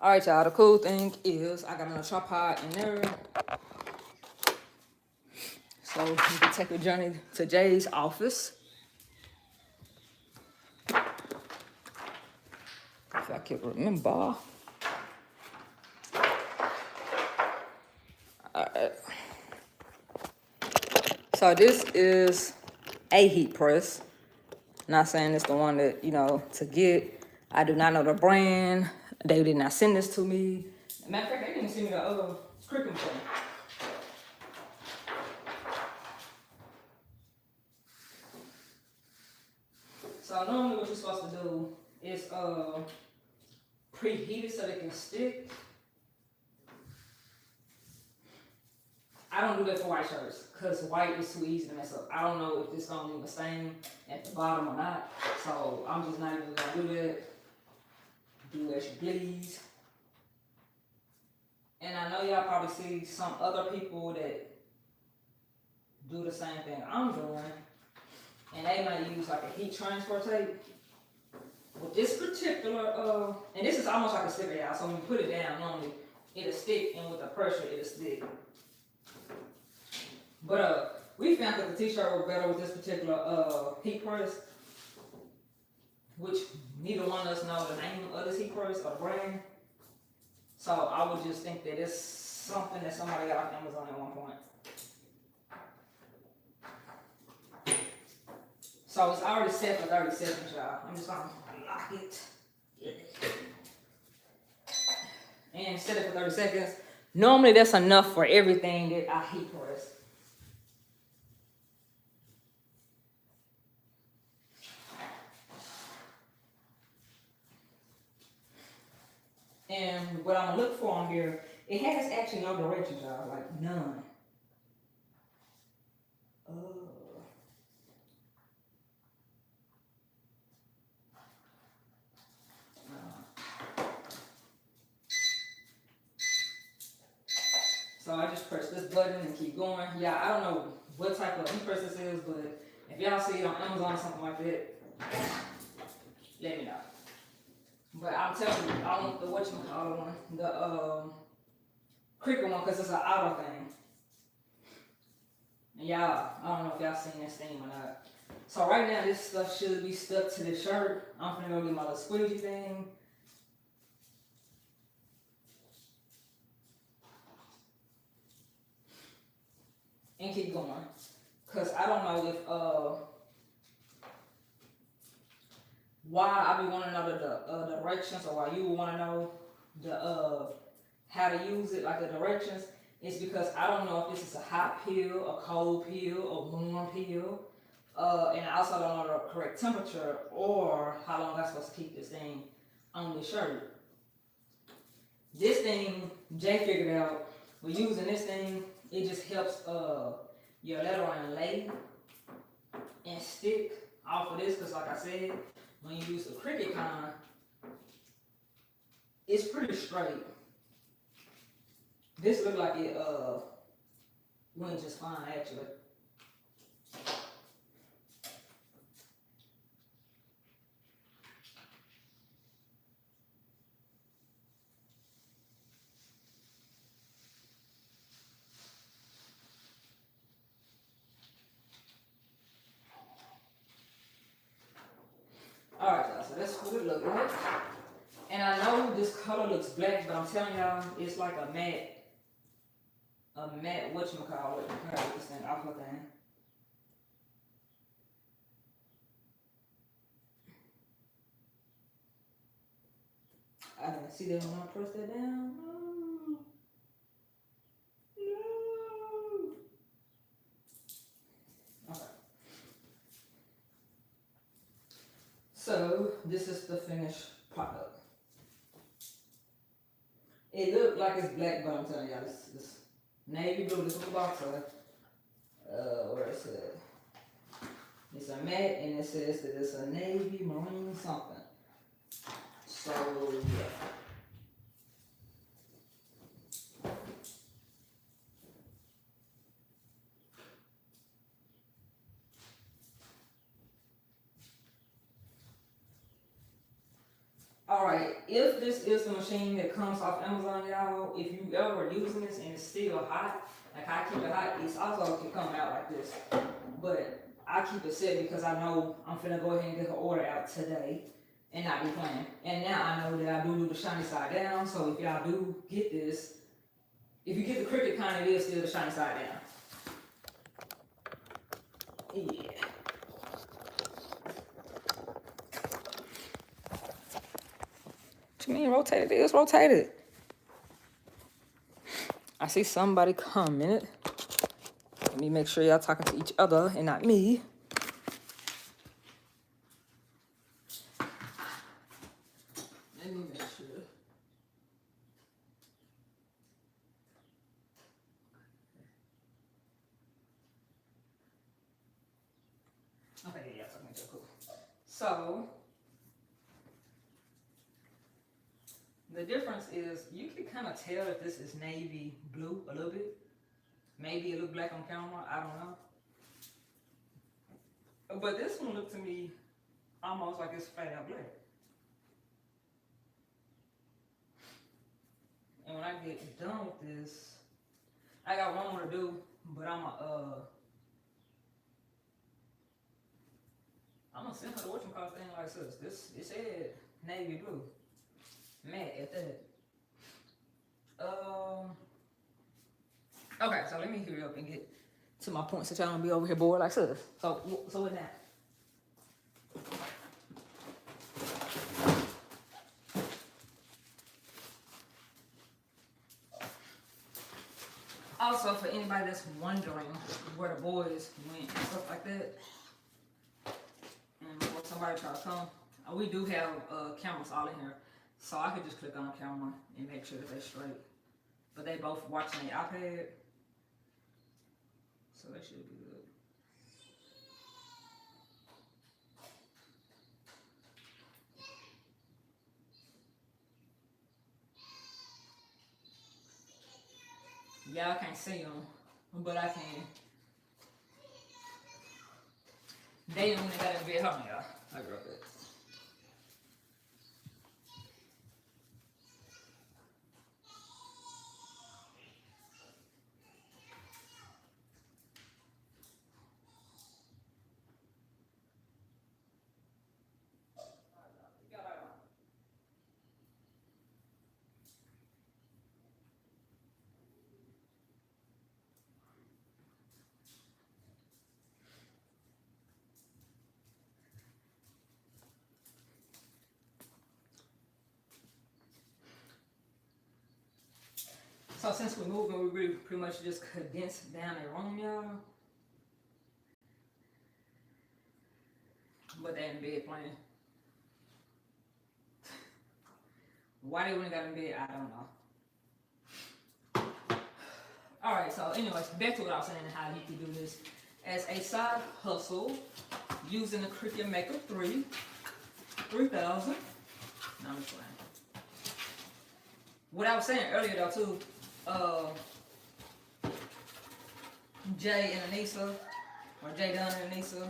All right, y'all, the cool thing is I got another tripod in there. So you can take a journey to Jay's office. If I can remember. Alright. So this is a heat press. Not saying it's the one that, you know, to get. I do not know the brand. They did not send this to me. Matter of fact, they didn't send me the Cricket machine. So normally what you're supposed to do is preheat it so they can stick. I don't do that for white shirts because white is too easy to mess up. I don't know if this gonna leave a stain at the bottom or not. So I'm just not even gonna do that. Do as you please. And I know y'all probably see some other people that do the same thing I'm doing. And they might use like a heat transfer tape. With this particular, and this is almost like a sticker, y'all. So when you put it down, normally it'll stick, and with the pressure, it'll stick. But we found that the t-shirt worked better with this particular heat press, which neither one of us know the name of this heat press or the brand. So I would just think that it's something that somebody got off Amazon at one point. So it's already set for 30 seconds, y'all. I'm just gonna lock it. And set it for 30 seconds. Normally that's enough for everything that I heat press. And what I'm gonna look for on here, it has actually no directions, y'all, like none. So I just press this button and keep going. Yeah, I don't know what type of heat press this is, but if y'all see it on Amazon or something like that, let me know. But I'm telling you, I want the whatchamacallit one, the Cricket one, because it's an auto thing. And y'all, I don't know if y'all seen this thing or not. So right now, this stuff should be stuck to the shirt. I'm finna go get my little squeegee thing. And keep going. Because I don't know if, why I be wanting to know the directions, or why you would want to know the how to use it, like the directions. It's because I don't know if this is a hot peel, a cold peel, a warm peel, and I also don't know the correct temperature or how long I'm supposed to keep this thing on the shirt. This thing Jay figured out. With using this thing, it just helps your letter line lay and stick off of this, because like I said, when you use the Cricket kind, it's pretty straight. This looked like it went just fine actually. Alright y'all, so that's what it looked like. And I know this color looks black, but I'm telling y'all, it's like a matte, whatchamacallit. I gotta get this thing off my thing. I didn't see that when I pressed that down. No. No. Okay. So, this is the finished product. It looked like it's black, but I'm telling y'all, this navy blue, this is the box of where it said. It's a matte, and it says that it's a navy marine something. So, yeah. Alright, if this is the machine that comes off Amazon, y'all, if you ever using this and it's still hot, like I keep it hot, it's also can come out like this. But I keep it set because I know I'm finna go ahead and get her order out today and not be playing. And now I know that I do the shiny side down, so if y'all do get this, if you get the Cricut kind, it is still the shiny side down. Yeah. What you mean rotated? It is rotated. I see somebody commented. Let me make sure y'all talking to each other and not me. Let me make sure. Okay, yeah, talking to cool. So the difference is you can kind of tell if this is navy blue a little bit. Maybe it looked black on camera, I don't know. But this one looked to me almost like it's flat out black. And when I get done with this, I got one more to do, but I'm gonna send her the whatchamacallit thing like this. It said navy blue. Matte at that. Okay, so let me hurry up and get to my point so y'all don't be over here bored like sis. So what now? Also, for anybody that's wondering where the boys went and stuff like that, and before somebody try to come, we do have cameras all in here, so I could just click on the camera and make sure that they're straight. But they both watching the iPad, so they should be good. Y'all can't see them, but I can. They only got in bed, hold on y'all. I grabbed it. So since we're moving, we really pretty much just condensed down a room, y'all. But they in bed playing. Why they wouldn't got in bed, I don't know. Alright, so anyways, back to what I was saying and how you can do this as a side hustle using the Cricut Maker 3000. No, I'm just playing. what I was saying earlier though too, Jay and Anissa, or Jay Dunn and Anissa,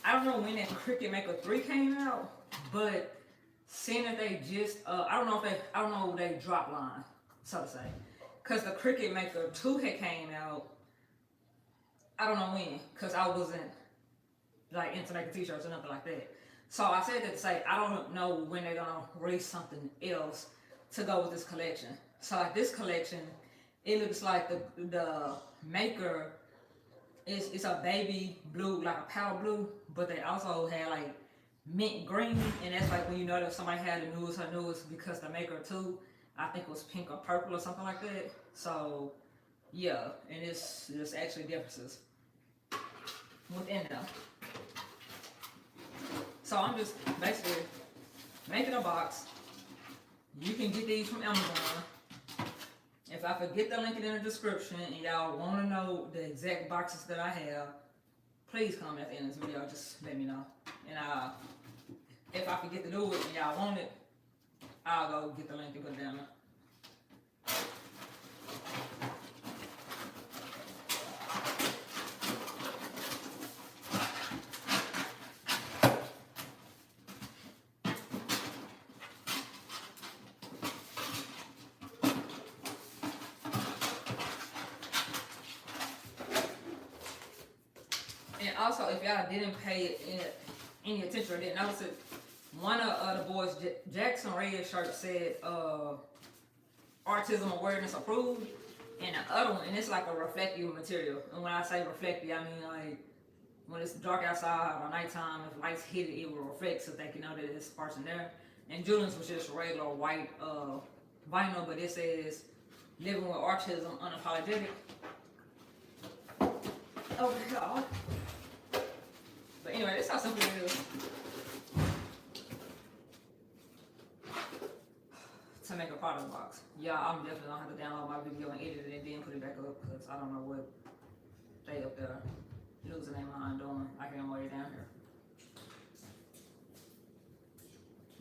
I don't know when that Cricket Maker 3 came out, but seeing that they just, I don't know they drop line, so to say. Cause the Cricket Maker 2 had came out, I don't know when, cause I wasn't like into making t-shirts or nothing like that. So I said that to say, I don't know when they're gonna release something else to go with this collection. So like this collection, it looks like the maker it's a baby blue, like a powder blue, but they also had like mint green, and that's like when you know that somebody had the newest, her newest, because the maker too, I think it was pink or purple or something like that. So yeah, and there's actually differences within them. So I'm just basically making a box. You can get these from Amazon. If I forget to link it in the description and y'all want to know the exact boxes that I have, please comment at the end of this video. Just let me know. And if I forget to do it and y'all want it, I'll go get the link and put it down there. And also, if y'all didn't pay any attention or didn't notice it, one of the boys, Jackson Red's shirt said autism awareness approved, and the other one, and it's like a reflective material. And when I say reflective, I mean like when it's dark outside or nighttime, if lights hit it, it will reflect so they can know that it's a person there. And Julian's was just regular white vinyl, but it says living with autism unapologetic. Oh God. But anyway, that's how simple it is to make a product box. Yeah, I'm definitely gonna have to download my video and edit it and then put it back up, because I don't know what they up there losing their mind doing. I can't wait down here.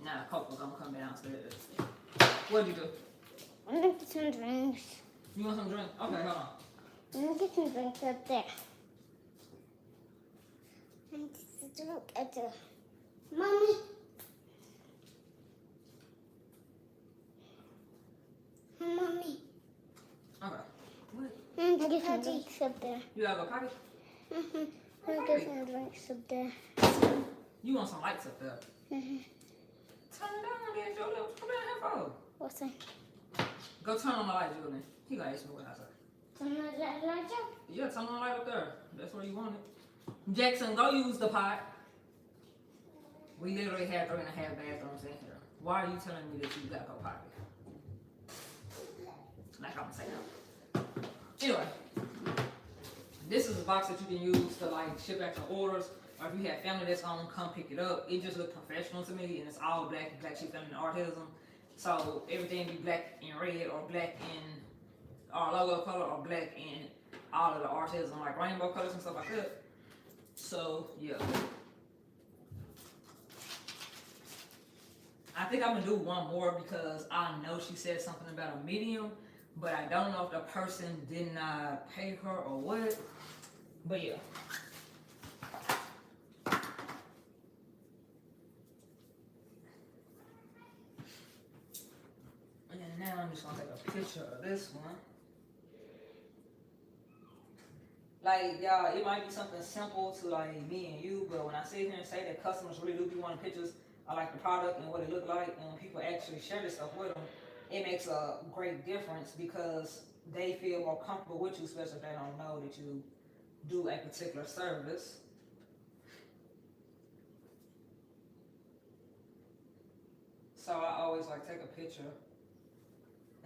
Now the couple's gonna come downstairs. What'd you do? I'm gonna get some drinks. You want some drink? Okay, hold on. I'm gonna get some drinks up there. And just look at the mommy. Mommy. Okay. What? I'm gonna get some drinks up there. You gotta go potty? I'm gonna get some drinks up there. You want some lights up there? Turn it down then, Julian. Come down here for. What's that? Go turn on the light, Julian. He gonna ask me what I said. Turn the light up. Yeah, turn on the light up there. That's where you want it. Jackson, go use the pot. We literally have 3.5 bathrooms in here. Why are you telling me that you gotta go potty? Like I'm saying. Anyway, this is a box that you can use to like ship out your orders, or if you have family that's gonna come pick it up. It just looks professional to me, and it's all black, Black Sheep Family Autism. So everything be black and red, or black in our logo color, or black in all of the autism, like rainbow colors and stuff like that. So yeah, I think I'm gonna do one more because I know she said something about a medium, but I don't know if the person did not pay her or what. But yeah. And now I'm just gonna take a picture of this one. Like, y'all, it might be something simple to like me and you, but when I sit here and say that customers really do be wanting pictures of like the product and what it look like, and when people actually share this stuff with them, it makes a great difference because they feel more comfortable with you, especially if they don't know that you do a particular service. So I always like take a picture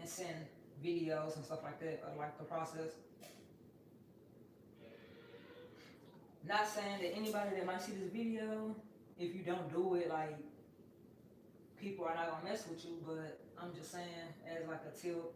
and send videos and stuff like that of like the process. Not saying that anybody that might see this video, if you don't do it, like, people are not gonna mess with you, but I'm just saying as like a tip.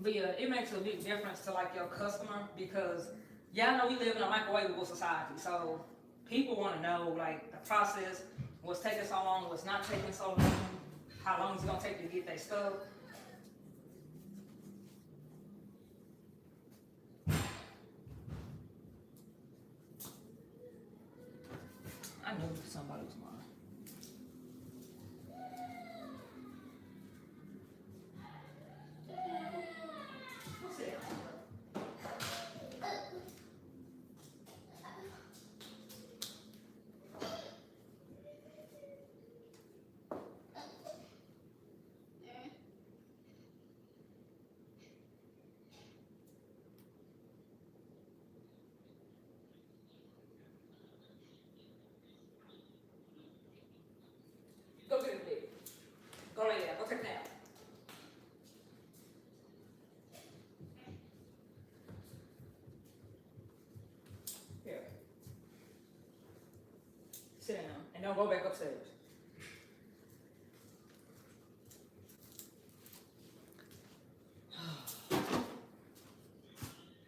But yeah, it makes a big difference to like your customer because y'all know we live in a microwavable society. So people want to know like the process, what's taking so long, what's not taking so long, how long it's gonna take to get their stuff. I knew somebody was mine. What's that? Go get it, baby. Go lay down. Go take a nap. Here. Sit down and don't go back upstairs. No,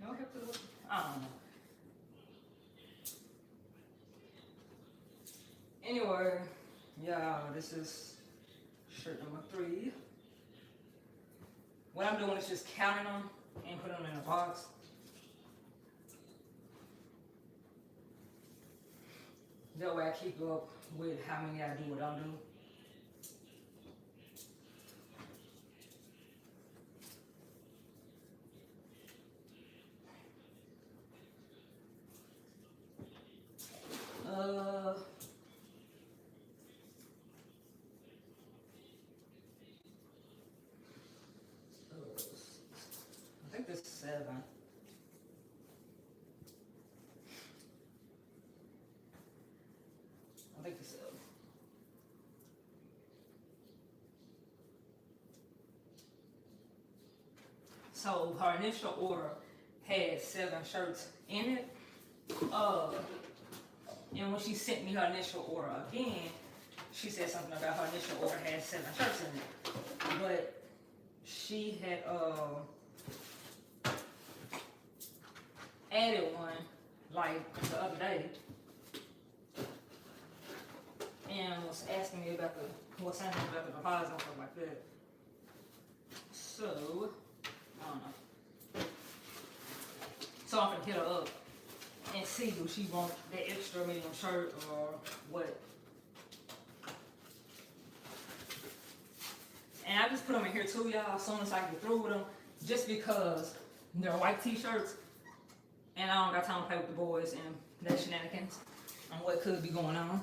I have to look. I don't know. Anyway, yeah, this is shirt number 3. What I'm doing is just counting them and putting them in a box. That way I keep up with how many I do or don't do. I think this is 7. I think it's 7. So her initial order had 7 shirts in it. And when she sent me her initial order again, she said something about her initial order had 7 shirts in it. But she had added one like the other day and was asking me about saying about the deposit and stuff like that. So I don't know. So I'm gonna hit her up and see do she want the extra medium shirt or what. And I just put them in here too, y'all, as soon as I get through with them, just because they're white t-shirts and I don't got time to play with the boys and their shenanigans and what could be going on.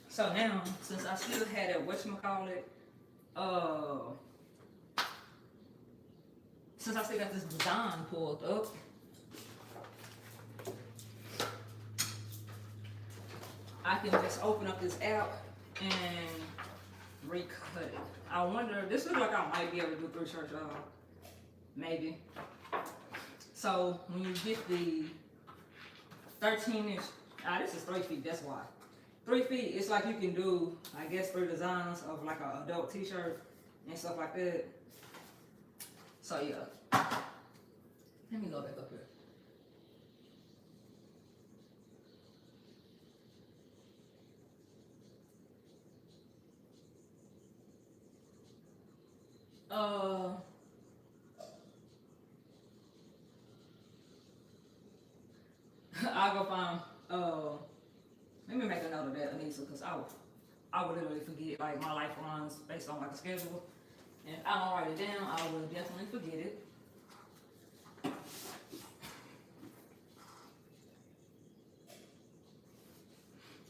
So now, since I still had that whatchamacallit, since I still got this design pulled up, I can just open up this app and recut it. I wonder, this looks like I might be able to do 3 shirts, y'all. Maybe. So when you get the 13-inch, this is 3 feet, that's why. 3 feet, it's like you can do, I guess, 3 designs of like an adult t-shirt and stuff like that. So yeah. Let me go back up here. I'll go find, let me make a note of that, Anissa, because I would literally forget, like, my life runs based on, like, a schedule, and if I don't write it down, I will definitely forget it.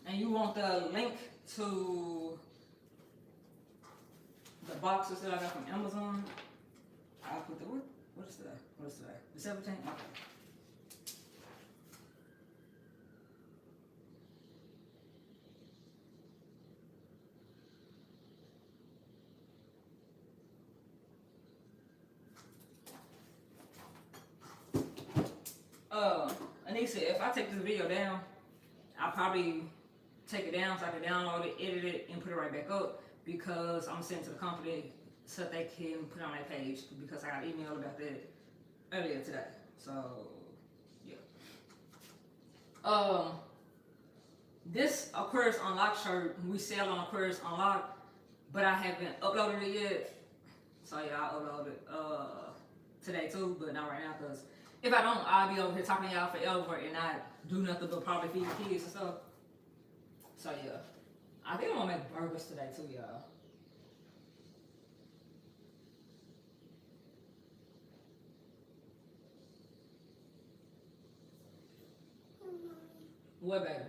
And you want the link to the boxes that I got from Amazon? I'll put the, what is today? What is today? The 17th? Okay. Anissa, if I take this video down, I'll probably take it down so I can download it, edit it, and put it right back up because I'm sending to the company so that they can put it on their page because I got an email about that earlier today. So, yeah. This Aquarius Unlocked shirt we sell on Aquarius Unlocked, but I haven't uploaded it yet. So yeah, I'll upload it today too, but not right now because if I don't, I'll be over here talking to y'all forever and not do nothing but probably feed the kids and stuff. So yeah, I think I'm gonna make burgers today too, y'all. What, baby?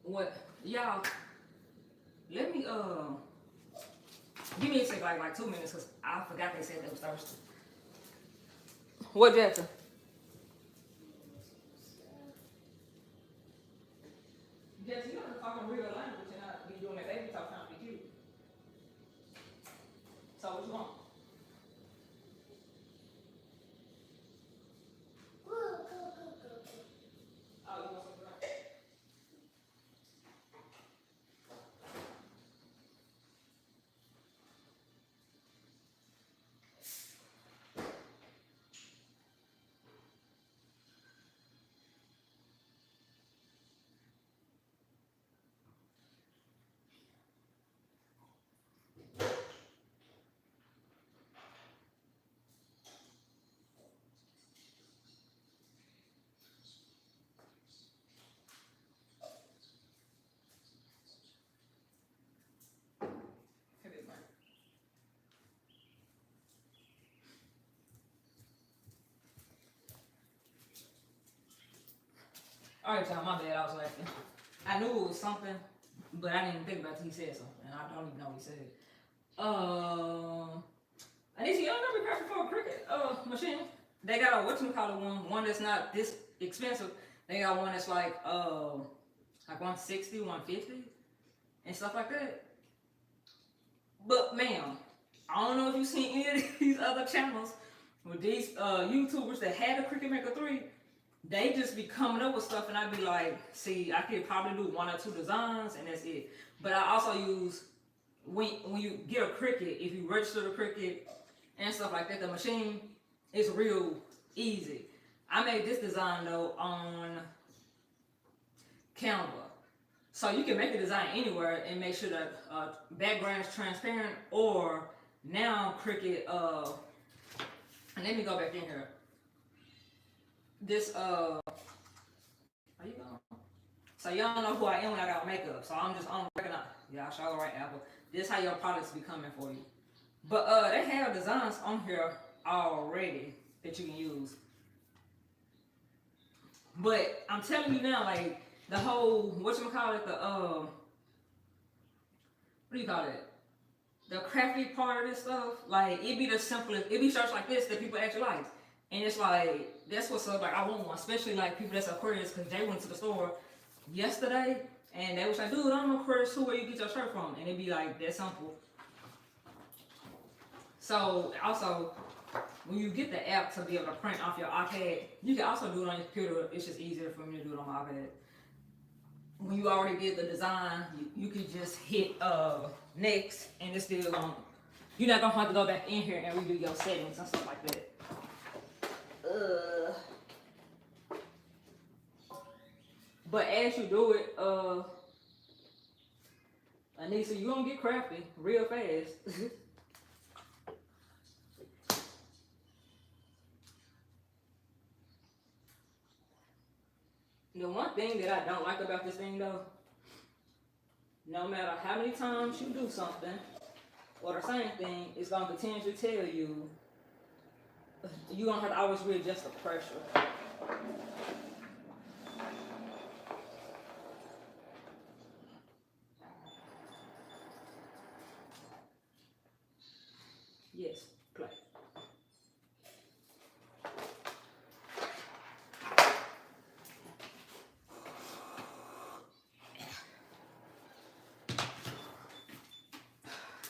What? Y'all, let me, give me a second, like 2 minutes, because I forgot they said they was thirsty. What, Jackson? Jackson, you have to talk in real language and not be doing that baby talk trying to be cute. So what you want? Alright, y'all, my bad, I was laughing. I knew it was something, but I didn't think about it. He said something, and I don't even know what he said. Anissa, y'all never be crafting for a cricket machine. They got a whatchamacallit one that's not this expensive. They got one that's like 160, 150, and stuff like that. But ma'am, I don't know if you've seen any of these other channels with these YouTubers that had a Cricut Maker 3. They just be coming up with stuff and I'd be like, see, I could probably do 1 or 2 designs and that's it. But I also use, when you get a Cricut, if you register the Cricut and stuff like that, the machine is real easy. I made this design though on Canva. So you can make a design anywhere and make sure the background is transparent, or now Cricut, and let me go back in here. This, are you going? So y'all know who I am when I got makeup. So I'm just on recognize. Yeah, I'll show you right, Apple. This is how your products be coming for you. But they have designs on here already that you can use. But I'm telling you now, like the whole whatchamacallit, what do you call it? The crafty part of this stuff, like it be the simplest, it be shirts like this that people actually like. And it's like, that's what's up, like I want one, especially like people that's Aquarius, because they went to the store yesterday and they was like, dude, I'm Aquarius too, where you get your shirt from? And it'd be like, that simple. So also, when you get the app to be able to print off your iPad, you can also do it on your computer. It's just easier for me to do it on my iPad. When you already did the design, you can just hit next, and it's still on. You're not gonna have to go back in here and redo your settings and stuff like that. But as you do it, Anissa, you gonna get crafty real fast. The one thing that I don't like about this thing though, no matter how many times you do something, or the same thing, it's gonna continually tell you, you're gonna have to always readjust the pressure. Yes, play.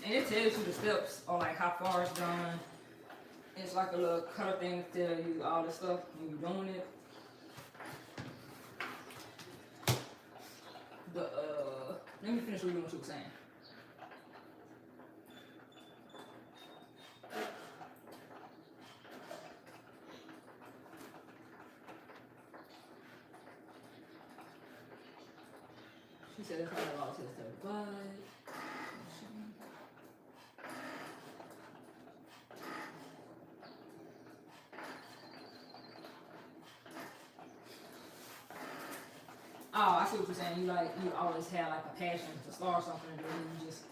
And it tells you the steps, or like how far it's gone. It's like a little cutter thing to tell you all the stuff when you're doing it. let me finish reading what you were saying. She said it's not a autistic, but oh, I see what you're saying. You always have like a passion to start something and then you just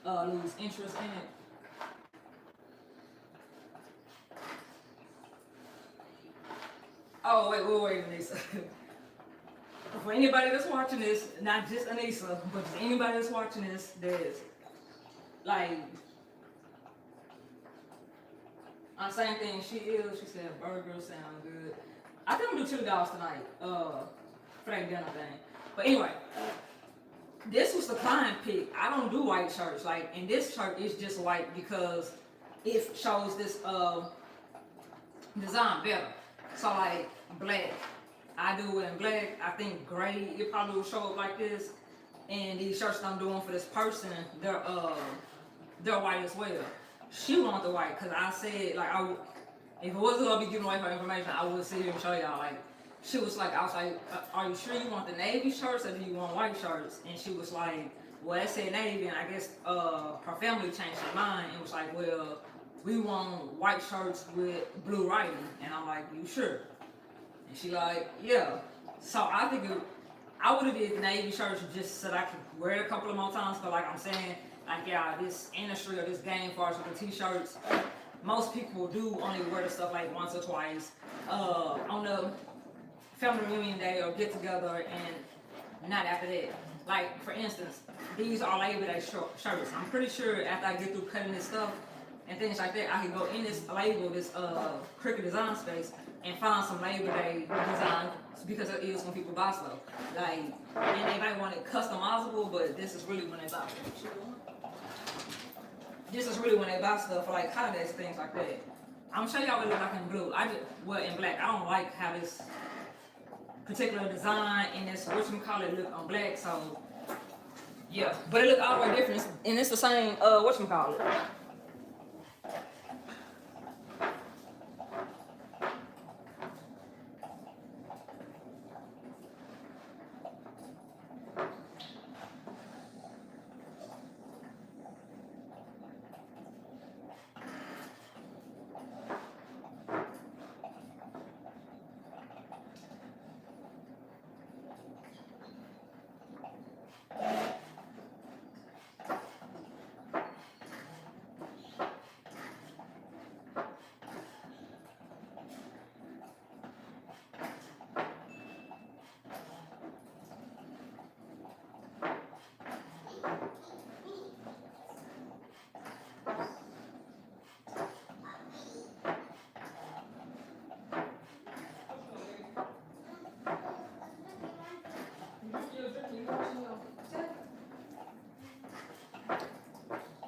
lose interest in it. Oh, wait, Anissa. For anybody that's watching this, not just Anissa, but just anybody that's watching this, there's like, same thing she is. She said burgers sound good. I think I'm gonna do chili dogs tonight, for that dinner thing. But anyway, this was the client pick. I don't do white shirts. Like, and this shirt is just white because it shows this design better. So like black, I do it in black. I think gray, it probably will show up like this. And these shirts that I'm doing for this person, they're white as well. She want the white because I said like if it wasn't gonna be giving away her information, I would sit here and show y'all. Like, she was like, I was like, are you sure you want the navy shirts or do you want white shirts? And she was like, well, it said navy, and I guess her family changed her mind and was like, well, we want white shirts with blue writing. And I'm like, you sure? And she like, yeah. So I think I would have did the navy shirts just so that I could wear it a couple of more times. But like I'm saying, like, yeah, this industry or this game for us with the t-shirts, most people do only wear the stuff like once or twice on the family reunion day or get together, and not after that. Like, for instance, these are Labor Day shirts. I'm pretty sure after I get through cutting this stuff and things like that, I can go in this label, this Cricut design space, and find some Labor Day design, because it is when people buy stuff. Like, and they might want it customizable, but this is really when they buy stuff. This is really when they buy stuff for like holidays, things like that. I'm gonna show y'all what it look like in blue. Well, in black. I don't like how this particular design and this whatchamacallit look on black, so yeah. But it look all the way different, and it's the same whatchamacallit.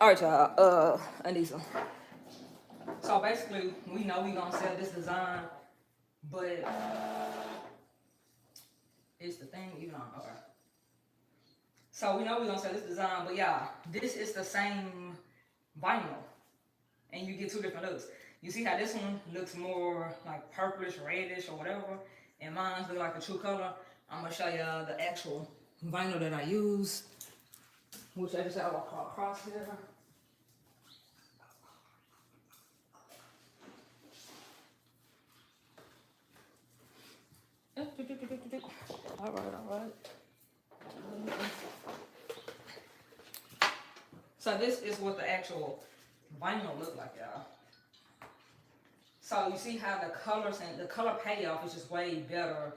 All right, y'all. Anissa. So basically, we know we gonna sell this design, but it's the thing, you know. Okay. So we know we gonna sell this design, but yeah, this is the same vinyl, and you get two different looks. You see how this one looks more like purplish, reddish, or whatever, and mine's look like a true color. I'm gonna show y'all the actual vinyl that I use, which I just have across here. All right. So this is what the actual vinyl look like, y'all. So you see how the colors and the color payoff is just way better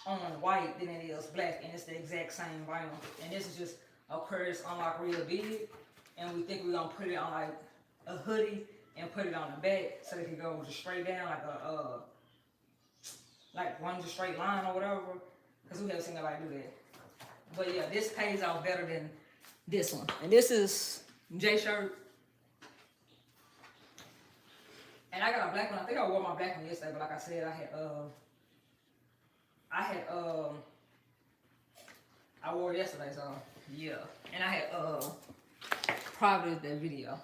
on white than it is black, and it's the exact same vinyl. And this is just Aquarius Unlock Real Big, and we think we're gonna put it on like a hoodie and put it on the back so it can go just straight down like run just straight line or whatever, because we haven't seen nobody do that. But yeah, this pays out better than this one. And this is J shirt. And I got a black one. I think I wore my black one yesterday, but like I said, I had I wore it yesterday, so yeah. And I had privated that video.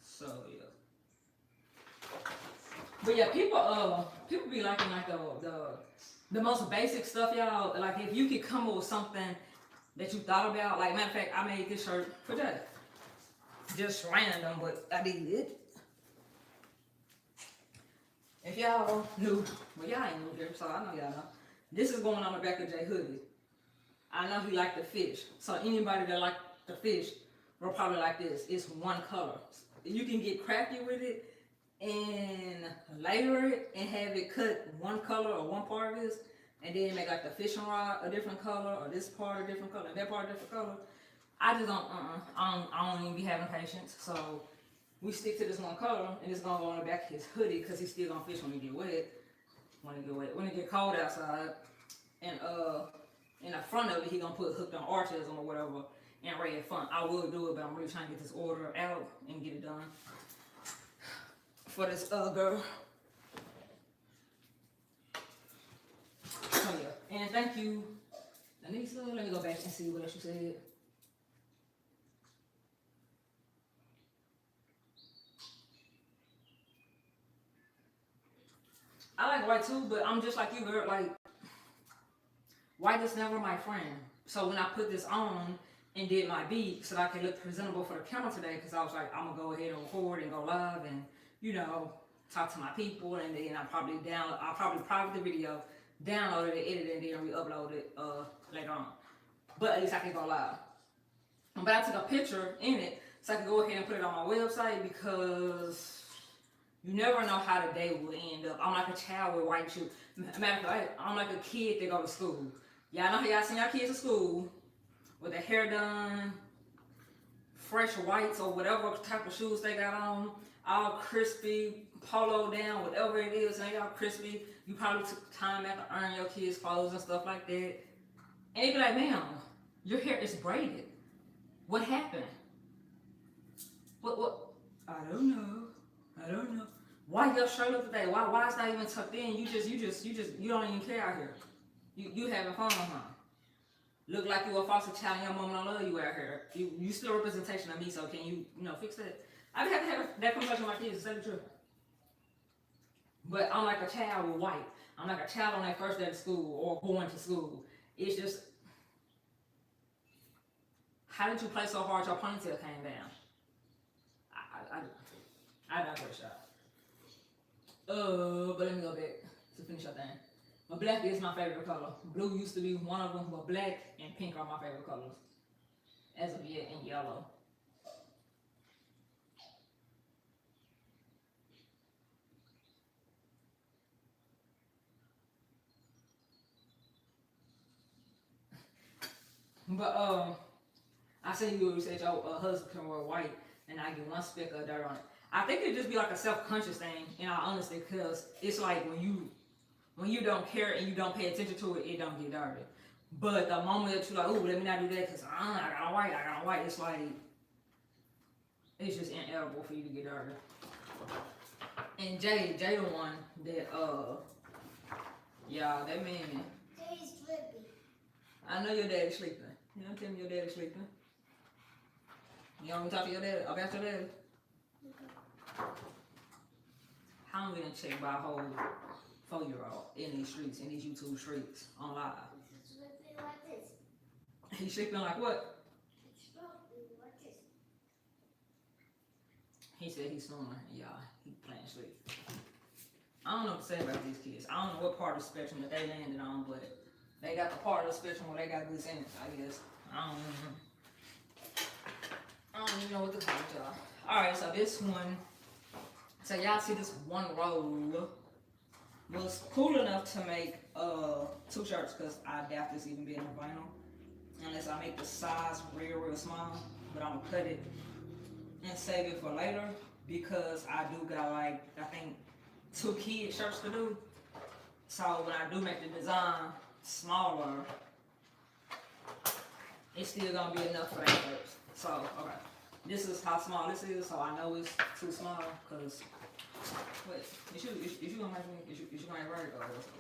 So yeah. But yeah, people be liking like the most basic stuff, y'all. Like if you could come up with something that you thought about, like matter of fact, I made this shirt for that. Just random, but I did it. If y'all knew, well y'all ain't new here, so I know y'all know. This is going on the back of Jay hoodie. I know he liked the fish, so anybody that like the fish will probably like this. It's one color. You can get crafty with it and layer it and have it cut one color or one part of this, and then make like the fishing rod a different color, or this part a different color, and that part a different color. I just don't, I don't even be having patience, so we stick to this one color, and it's gonna go on the back of his hoodie, because he's still gonna fish when it get wet. When it get cold outside, and in the front of it, he gonna put hooked on autism or whatever, and red font. I will do it, but I'm really trying to get this order out and get it done for this girl. So yeah, and thank you, Anissa. Let me go back and see what else you said. I like white too, but I'm just like you, girl. Like, white is never my friend. So when I put this on and did my beat so that I could look presentable for the camera today, because I was like, I'm gonna go ahead and record and go live and, you know, talk to my people, and then I'll probably private the video, download it, edit it, and then re-upload it later on. But at least I can go live. But I took a picture in it so I can go ahead and put it on my website, because you never know how the day will end up. I'm like a child with white shoes. Matter of fact, I'm like a kid that go to school. Y'all know how y'all seen y'all kids at school with their hair done, fresh whites or whatever type of shoes they got on, all crispy, polo down, whatever it is, and they all crispy. You probably took time out to earn your kids' clothes and stuff like that. And they be like, ma'am, your hair is braided. What happened? What? I don't know. Why your shirt up today? Why it's not even tucked in? You don't even care out here. You having fun, huh? Look like you a foster child and your mom don't love you out here. You still a representation of me, so can you fix that? I have to have that conversation with my kids, to say the truth. But I'm like a child with white. I'm like a child on that first day of school or going to school. It's just, how did you play so hard your ponytail came down? I digress, y'all. But let me go back to finish your thing. But black is my favorite color. Blue used to be one of them, but black and pink are my favorite colors. As of yet, and yellow. But I seen you said your husband can wear white, and I get one speck of dirt on it. I think it'd just be like a self-conscious thing, in all honesty, because it's like when you don't care and you don't pay attention to it, it don't get dirty. But the moment that you're like, ooh, let me not do that because I got a white, it's like, it's just inedible for you to get dirty. And Jay the one that, y'all, that man. Daddy's sleeping. I know your daddy's sleeping. You don't tell me your daddy's sleeping. You don't talk to your dad about your daddy? How am I gonna check by a whole 4-year-old in these streets, in these YouTube streets, on live? He's sleeping like this. He's sleeping like what? He's sleeping like this. He said he's snoring, y'all. He playing sleep. I don't know what to say about these kids. I don't know what part of the spectrum that they landed on, but they got the part of the spectrum where they got good sense, I guess. I don't even know what to call it, y'all. Alright, so this one, so y'all see this one roll was cool enough to make 2 shirts, because I doubt this even being a vinyl unless I make the size real small. But I'm gonna cut it and save it for later, because I do got like, I think 2 kid shirts to do. So when I do make the design smaller, it's still gonna be enough for that shirts. So okay, this is how small this is, so I know it's too small, because Wait, is you gonna make me? Is you gonna write it? Or what's up?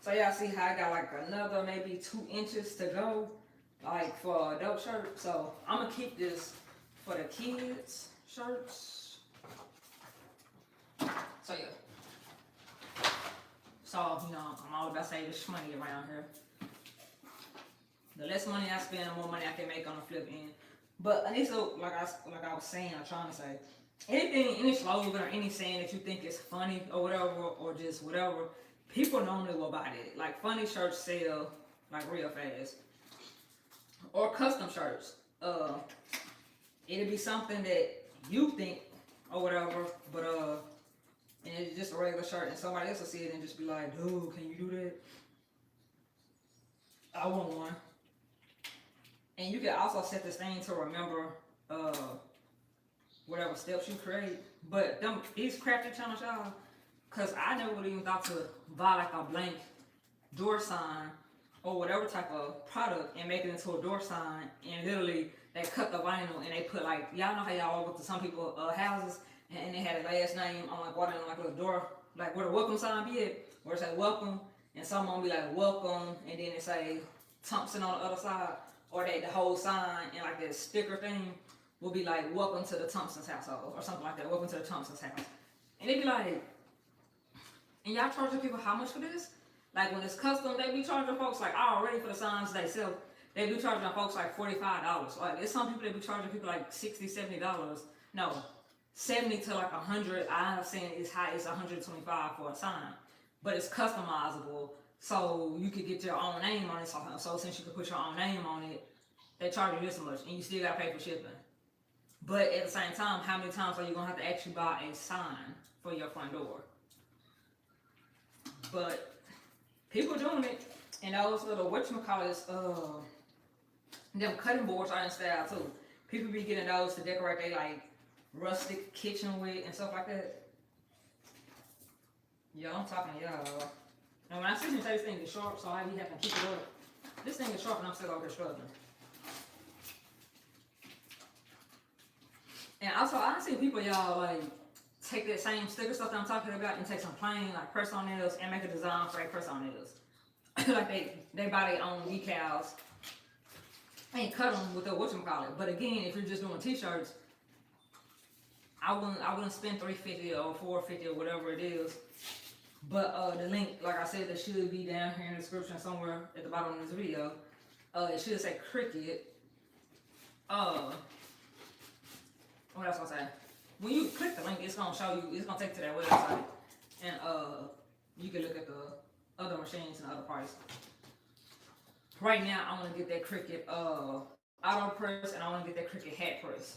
So y'all see how I got like another maybe 2 inches to go, like for adult shirt. So I'm gonna keep this for the kids shirts. So yeah. So you know I'm all about saving money around here. The less money I spend, the more money I can make on the flip end. But also, like I was saying, I'm trying to say, anything, any slogan or any saying that you think is funny or whatever, or just whatever, people normally will buy it. Like funny shirts sell like real fast, or custom shirts. It'll be something that you think or whatever, but and it's just a regular shirt, and somebody else will see it and just be like, "Dude, can you do that? I want one." And you can also set this thing to remember whatever steps you create. But these crafty channels, y'all, because I never would even thought to buy like a blank door sign or whatever type of product and make it into a door sign, and literally they cut the vinyl and they put like, y'all know how y'all go to some people houses and they had a last name on like what on like a door, like where the welcome sign be at, where it say welcome, and someone be like welcome, and then it say Thompson on the other side, or the whole sign and like that sticker thing will be like welcome to the Thompson's household or something like that, welcome to the Thompson's house. And they be like, and y'all charging people how much for this? Like when it's custom, they be charging folks like already for the signs they sell, they be charging folks like $45. Like there's some people that be charging people like $60, $70. No, 70 to like 100. I have seen as high as 125 for a sign, but it's customizable. So you could get your own name on it. So since you could put your own name on it, they charge you this much, and you still got to pay for shipping. But at the same time, how many times are you gonna have to actually buy a sign for your front door? But people doing it, and those little whatchamacallits, them cutting boards are in style too. People be getting those to decorate their like rustic kitchen with and stuff like that. Yo, I'm talking to y'all. And when I sit here and say this thing is sharp, so I be having to keep it up. This thing is sharp and I'm still over here struggling. And also, I see people, y'all, like, take that same sticker stuff that I'm talking about and take some plain, like, press-on nails and make a design for a press-on nails. Like, they buy their own decals and cut them with the whatchamacallit. But again, if you're just doing t-shirts, I wouldn't spend $350 or $450 or whatever it is. But the link, like I said, that should be down here in the description somewhere at the bottom of this video. It should say Cricket. What else was I say? When you click the link, it's gonna show you. It's gonna take you to that website, and you can look at the other machines and other prices. Right now, I want to get that Cricket auto press, and I want to get that Cricket hat press.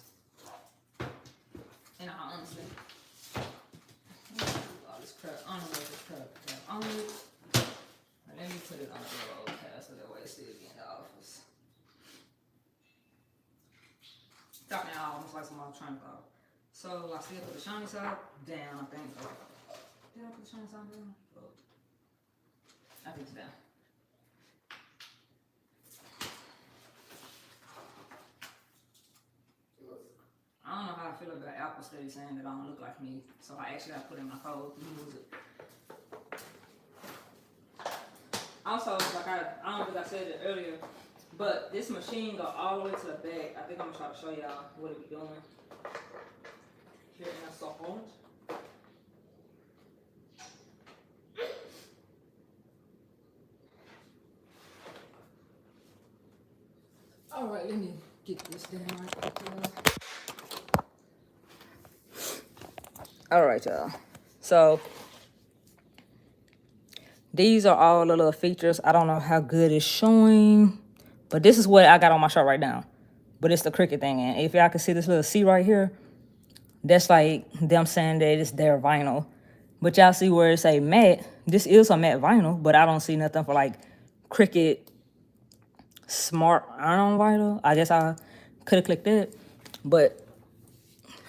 And I honestly. This crap. I don't know what this crap on it. Let me put it on the road cast so that way it still be in the office. Got me almost like somebody trying to go. So I still put the shiny side down, I think. Did I put the shiny side down? Oh. I think it's down. I don't know how I feel about Apple Study saying that I don't look like me, so I actually got to put in my code to use it. Also, like I don't think I said it earlier, but this machine go all the way to the back. I think I'm gonna try to show y'all what it be doing here in the SAHM. All right, let me get this down right quick. All right, y'all. So these are all the little features. I don't know how good it's showing, but this is what I got on my shirt right now. But it's the Cricket thing, and if y'all can see this little C right here, that's like them saying that it's their vinyl. But y'all see where it say matte. This is a matte vinyl, but I don't see nothing for like Cricket Smart Iron Vinyl. I guess I could have clicked it, but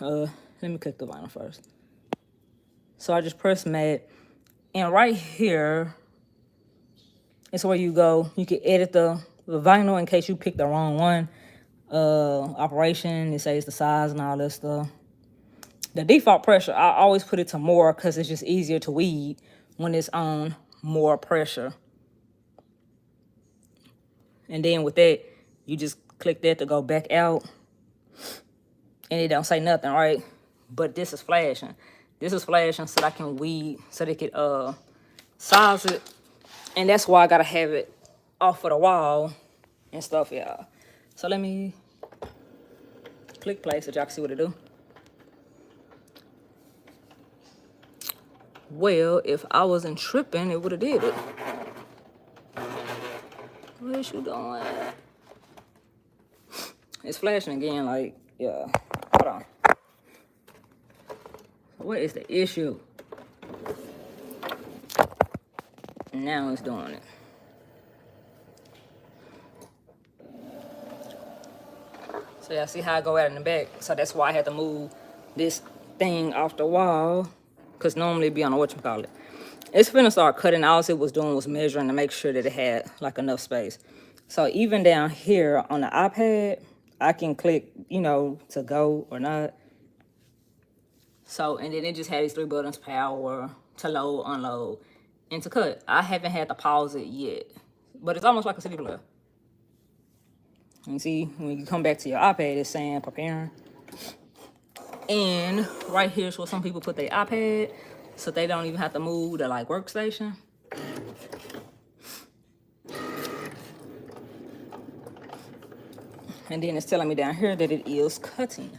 let me click the vinyl first. So I just press matte, and right here is where you go. You can edit the vinyl in case you pick the wrong one. Operation, it says the size and all that stuff. The default pressure, I always put it to more because it's just easier to weed when it's on more pressure. And then with that, you just click that to go back out. And it don't say nothing, right? But this is flashing. This is flashing so that I can weed, so they could size it. And that's why I gotta have it off of the wall and stuff, y'all. So let me click play so y'all can see what it do. Well, if I wasn't tripping, it would have did it. What is you doing? It's flashing again, like, yeah. Hold on. What is the issue? Now it's doing it. So y'all see how I go out in the back? So that's why I had to move this thing off the wall. Because normally it'd be on a whatchamacallit. It's finna start cutting. All it was doing was measuring to make sure that it had like enough space. So even down here on the iPad, I can click, you know, to go or not. So, and then it just had these 3 buttons: power, to load, unload, and to cut. I haven't had to pause it yet, but it's almost like a CD player. You see, when you come back to your iPad, it's saying preparing. And right here's where some people put their iPad, so they don't even have to move the like workstation. And then it's telling me down here that it is cutting.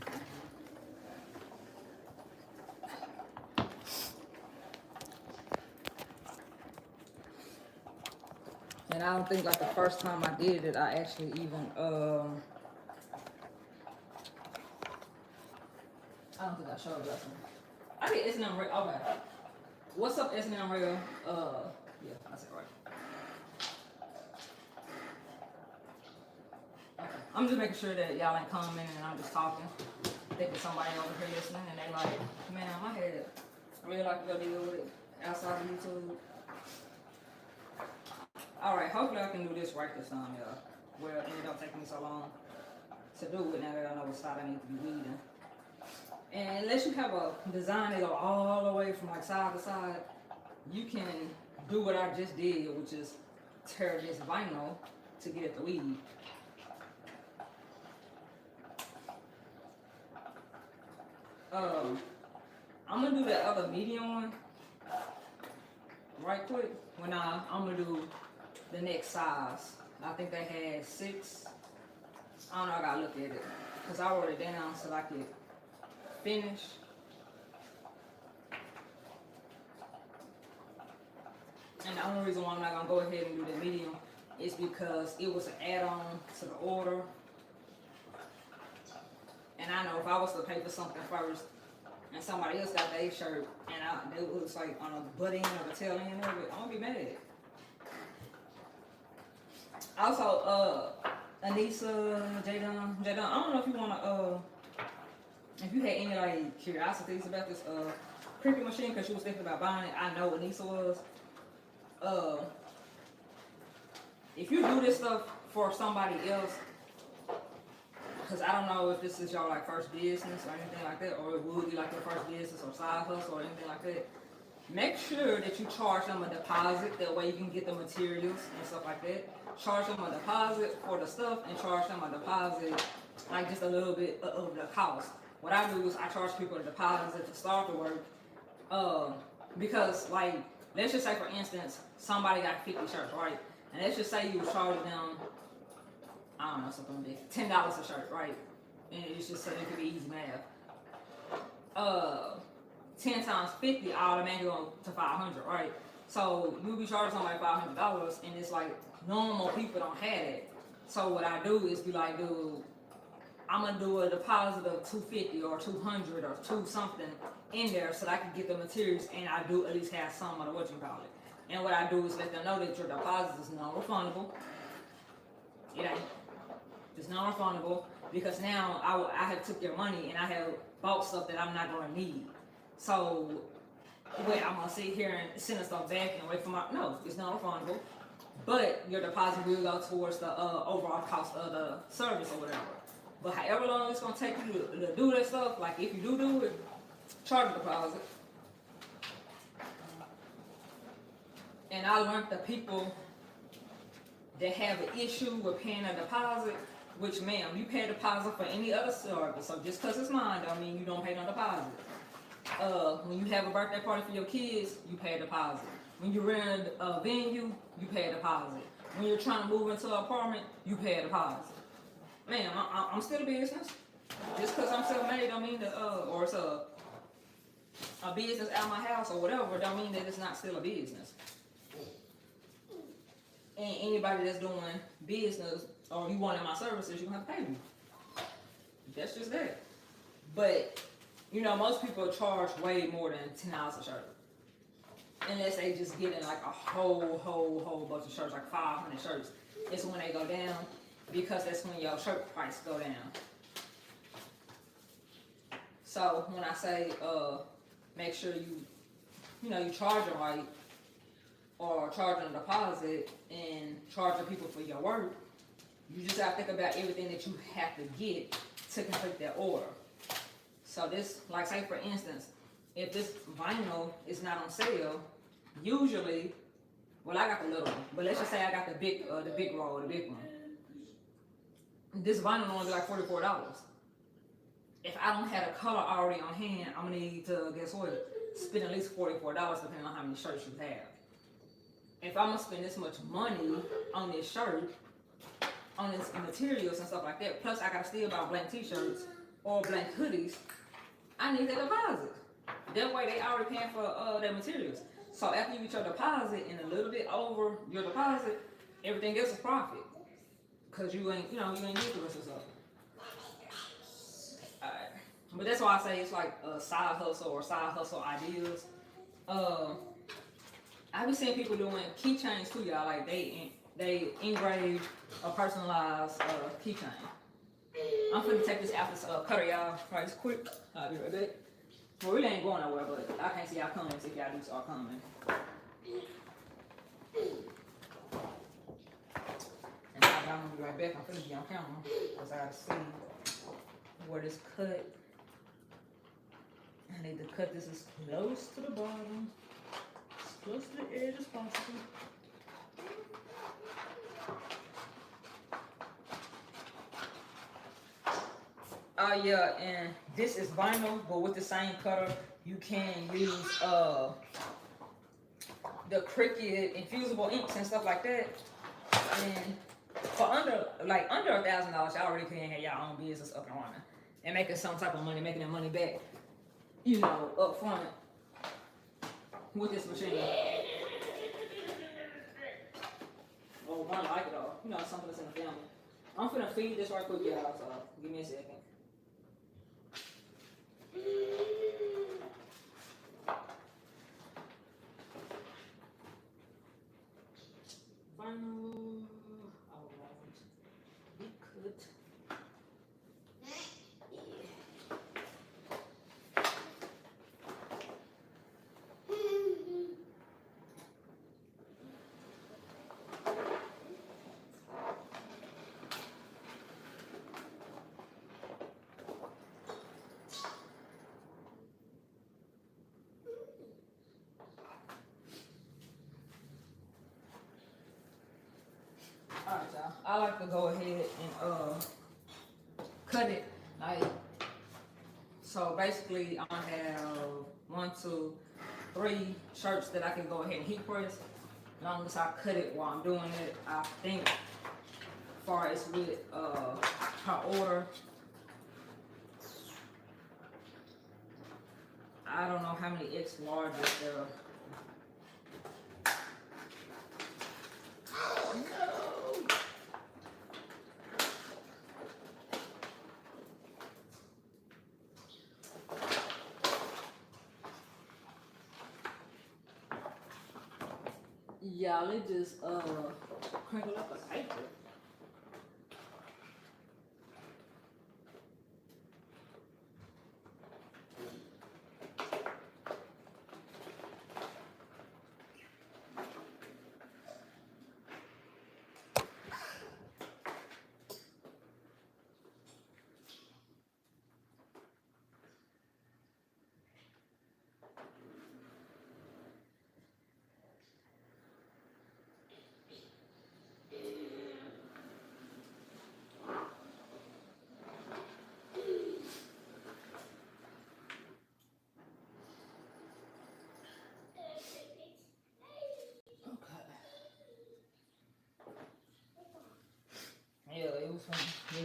And I don't think like the first time I did it, I actually even I don't think I showed you that. I did S&M Real. Okay. What's up, S&M Real? Yeah, I said it right. Okay. I'm just making sure that y'all ain't commenting and I'm just talking. Thinking somebody over here listening and they like, man, my head. I really like to go deal with it outside of YouTube. Alright, hopefully I can do this right this time, y'all. Well, and it don't take me so long to do it now that I know what side I need to be weeding. And unless you have a design that go all the way from like side to side, you can do what I just did, which is tear this vinyl to get at the weed. I'm gonna do that other medium one right quick when I'm gonna do the next size. I think they had 6. I don't know, I gotta look at it because I wrote it down so I could finish. And the only reason why I'm not gonna go ahead and do the medium is because it was an add-on to the order. And I know if I was to pay for something first and somebody else got their shirt and it was like on a butt end or the tail end of it, I'm gonna be mad. Also, Anissa, Jadon, I don't know if you wanna if you had any like curiosities about this cricket machine because you was thinking about buying it. I know what Anissa was. If you do this stuff for somebody else, because I don't know if this is your like first business or anything like that, or it would be like your first business or side hustle or anything like that, make sure that you charge them a deposit. That way you can get the materials and stuff like that. Charge them a deposit for the stuff and charge them a deposit, like just a little bit of the cost. What I do is I charge people a deposit to start the work, because like, let's just say for instance, somebody got 50 shirts, right? And let's just say you charge them, I don't know, something big, $10 a shirt, right? And it's just so it could be easy math. 10 times 50 automatically go to 500, right? So you'll be charging somebody $500, and it's like normal people don't have it. So what I do is be like, dude, I'm gonna do a deposit of $250 or $200 or $2 something in there so that I can get the materials, and I do at least have some of the whatchamacallit. And what I do is let them know that your deposit is non-refundable. It ain't. It's non-refundable because now I have took your money and I have bought stuff that I'm not gonna need. So wait, I'm gonna sit here and send the stuff back and wait for my, no, it's non-refundable. But your deposit will go towards the overall cost of the service or whatever. But however long it's gonna take you to do that stuff, like if you do it, charge a deposit. And I learned the people that have an issue with paying a deposit, which, ma'am, you pay a deposit for any other service. So just because it's mine don't mean you don't pay no deposit. When you have a birthday party for your kids, you pay a deposit. When you rent a venue, you pay a deposit. When you're trying to move into an apartment, you pay a deposit. Ma'am, I'm still a business. Just because I'm self-made don't mean that, or it's a business out of my house or whatever, don't mean that it's not still a business. And anybody that's doing business or you wanting my services, you're gonna have to pay me. That's just that. But, you know, most people charge way more than $10 a shirt. Unless they just get in like a whole bunch of shirts, like 500 shirts. It's when they go down, because that's when your shirt price go down. So when I say make sure you charge it right, or charging a deposit and charging people for your work, you just have to think about everything that you have to get to complete that order. So this, like say for instance, if this vinyl is not on sale, usually, well I got the little one, but let's just say I got the big roll, the big one. This vinyl only be like $44. If I don't have a color already on hand, I'm gonna need to, guess what, spend at least $44 depending on how many shirts you have. If I'm gonna spend this much money on this shirt, on this materials and stuff like that, plus I gotta still buy blank t-shirts or blank hoodies, I need that deposit. That way they already paying for their materials. So after you get your deposit and a little bit over your deposit, everything else is profit. Cause you ain't get the rest of stuff. Alright. But that's why I say it's like a side hustle or side hustle ideas. I be seeing people doing keychains too, y'all. Like they engrave a personalized keychain. I'm finna take this after cutter, y'all. Right, it's quick. I'll be right back. Well, really ain't going nowhere, but I can't see y'all coming if y'all do start coming. And I'm gonna be right back. I'm finna be on camera because I gotta see where this cut. I need to cut this as close to the bottom, as close to the edge as possible. Yeah, and this is vinyl, but with the same cutter, you can use the Cricut infusible inks and stuff like that. And for under $1,000, y'all already can have your own business up and running and making some type of money, making that money back, up front with this machine. Oh, I like it all. Something that's in the family. I'm finna feed this right quick, y'all, so give me a second. Vinyl. We could. Alright, y'all. I like to go ahead and cut it so basically I'm gonna have 1, 2, 3 shirts that I can go ahead and heat press. As long as I cut it while I'm doing it, I think as far as with her order, I don't know how many X larges there are. Y'all, it just crinkled up a paper.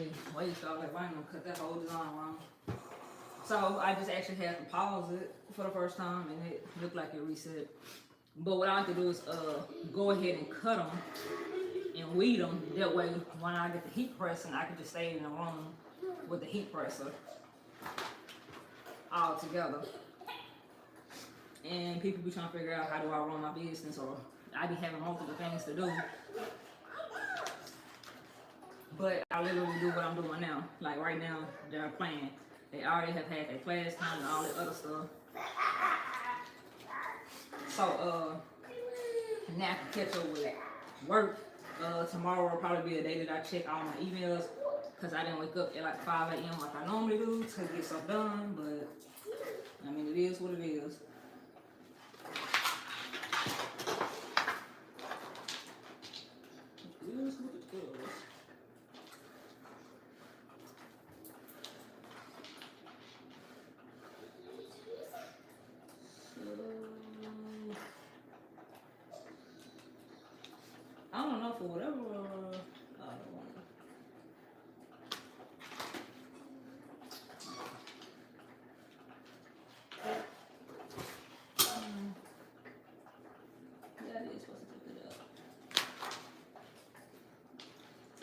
actually waste all that vinyl, cut that whole design wrong. So I just actually had to pause it for the first time, and it looked like it reset. But what I like to do is go ahead and cut them and weed them. That way, when I get the heat pressing, I can just stay in the room with the heat presser all together. And people be trying to figure out how do I run my business, or I be having multiple things to do. But I literally do what I'm doing now. Like right now, they're playing. They already have had their class time and all that other stuff. So now I can catch up with work. Tomorrow will probably be a day that I check all my emails, because I didn't wake up at like 5 a.m. like I normally do to get stuff done. But I mean, it is what it is. It is what it is. I don't know, for whatever. I don't want to. Yeah, it is supposed to pick it up.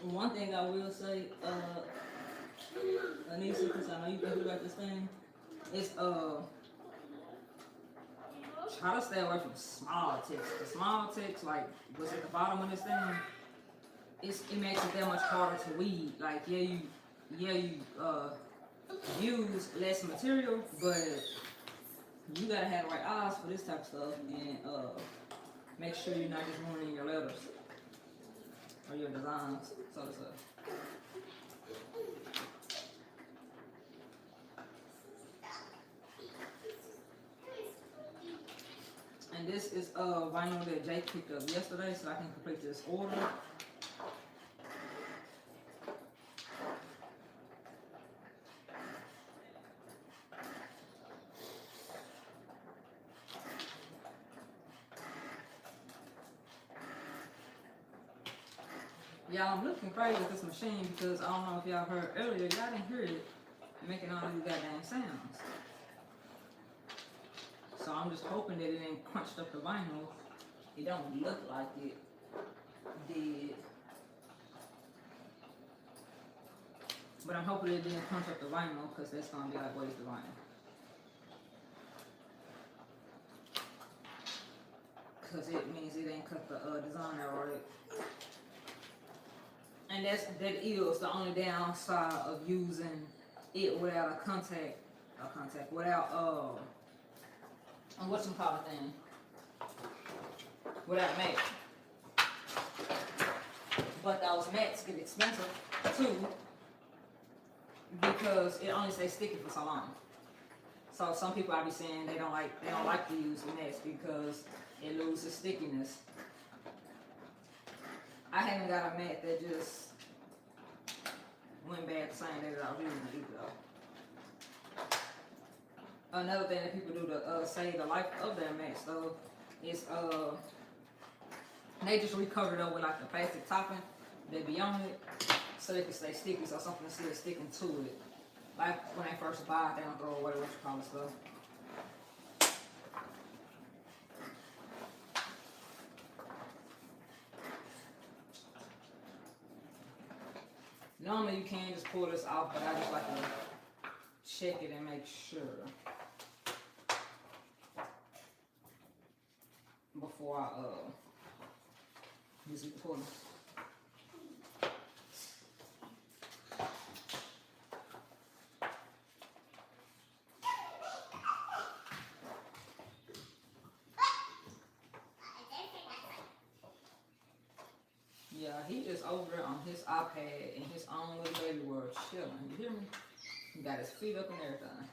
One thing I will say, Anissa, because I know you think about this thing, is try to stay away from small text. The small text, like what's at the bottom of this thing, it makes it that much harder to read. Like you use less material, but you gotta have the right eyes for this type of stuff, and make sure you're not just ruining your letters or your designs, so to say. And this is vinyl that Jake picked up yesterday, so I can complete this order. Y'all, I'm looking crazy at this machine because I don't know if y'all heard earlier, y'all didn't hear it making all these goddamn sounds. So I'm just hoping that it ain't crunched up the vinyl. It don't look like it did. But I'm hoping it didn't crunch up the vinyl, because that's gonna be like, where's the vinyl? Because it means it ain't cut the design out right. And that is the only downside of using it without a contact, without whatchamacallit thing, without a mat. But those mats get expensive too, because it only stays sticky for so long. So some people I be saying they don't like to use the mats because it loses stickiness. I haven't got a mat that just went bad the same day that I was using it though. Another thing that people do to save the life of their mats though is they just recover it up with like the plastic topping that be on it, so they can stay sticky, so something is still sticking to it. Like when they first buy it, they don't throw away what you call it stuff. Normally you can just pull this off, but I just like to check it and make sure before I just pull it. Yeah, he is over there on his iPad in his own little baby world chilling. You hear me? He got his feet up and everything.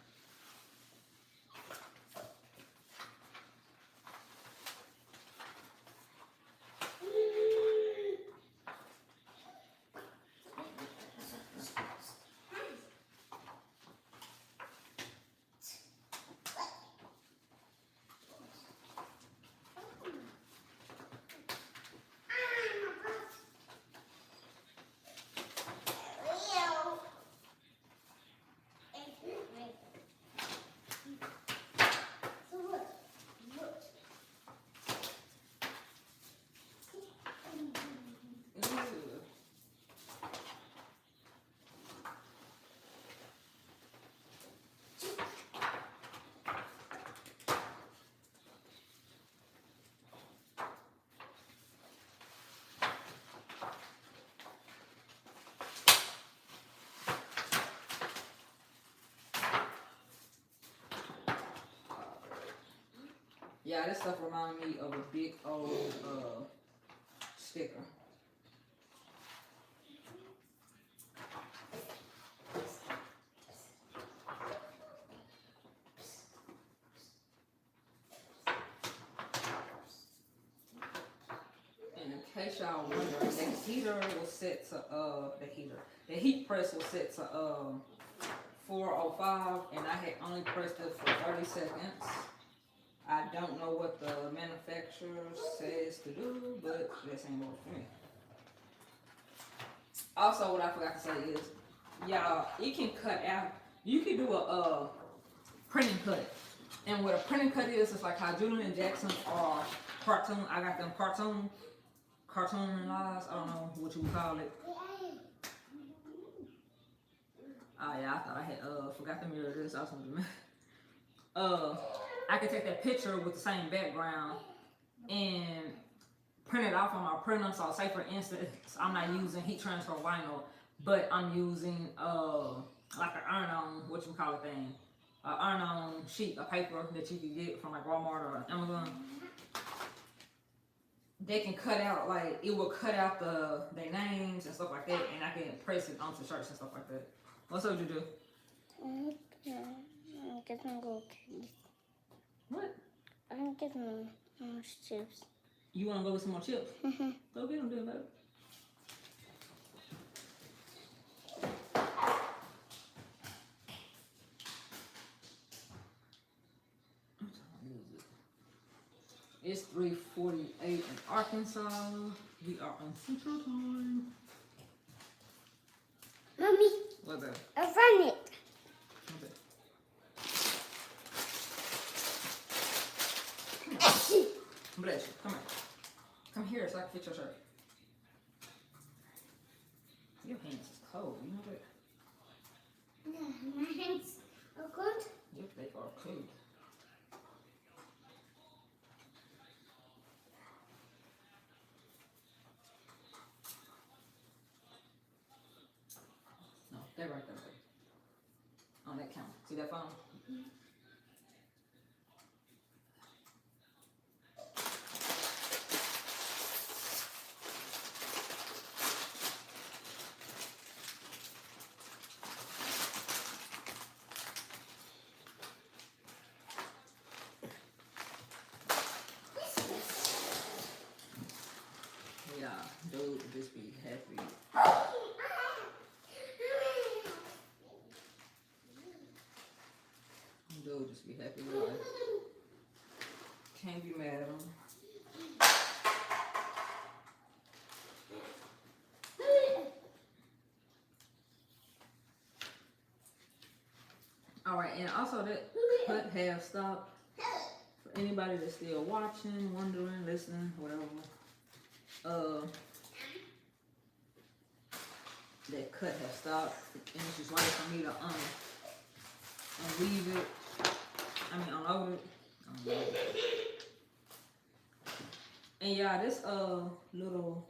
Yeah, this stuff reminds me of a big old sticker. And in case y'all wondering, the heater was set to the heat press was set to 405, and I had only pressed it for 30 seconds. I don't know what the manufacturer says to do, but this ain't work for me. Also, what I forgot to say is, y'all, it can cut out. You can do a printing cut, and what a printing cut is, it's like how Julian and Jackson are cartoon. I got them cartoon lives. I don't know what you would call it. Oh yeah, I thought I had forgot to mirror this. I was gonna I could take that picture with the same background and print it off on my printer. So say for instance, I'm not using heat transfer vinyl, but I'm using like an iron-on, what you call it thing, an iron-on sheet of paper that you can get from like Walmart or Amazon. They can cut out, like, it will cut out their names and stuff like that, and I can press it onto shirts and stuff like that. What's up, you do? Okay. I'm getting cookies. What? I'm getting more chips. You want to go with some more chips? Go get them then, baby. It's 3:48 in Arkansas. We are on Central Time. Mommy, What the? I found it. Okay. Bless you. Come here. Come here so I can fit your shirt. Your hands is cold. You know that? Yeah, my hands are good. Yep, they are cold. No, they're right there. On that counter. See that phone? Yeah, dude, just be happy. Dude, just be happy with life. Can't be mad at him. Alright, and also that cut have stopped. For anybody that's still watching, wondering, listening, whatever. That cut has stopped. And it's just waiting for me to unweave it. I mean unload it. And yeah, this little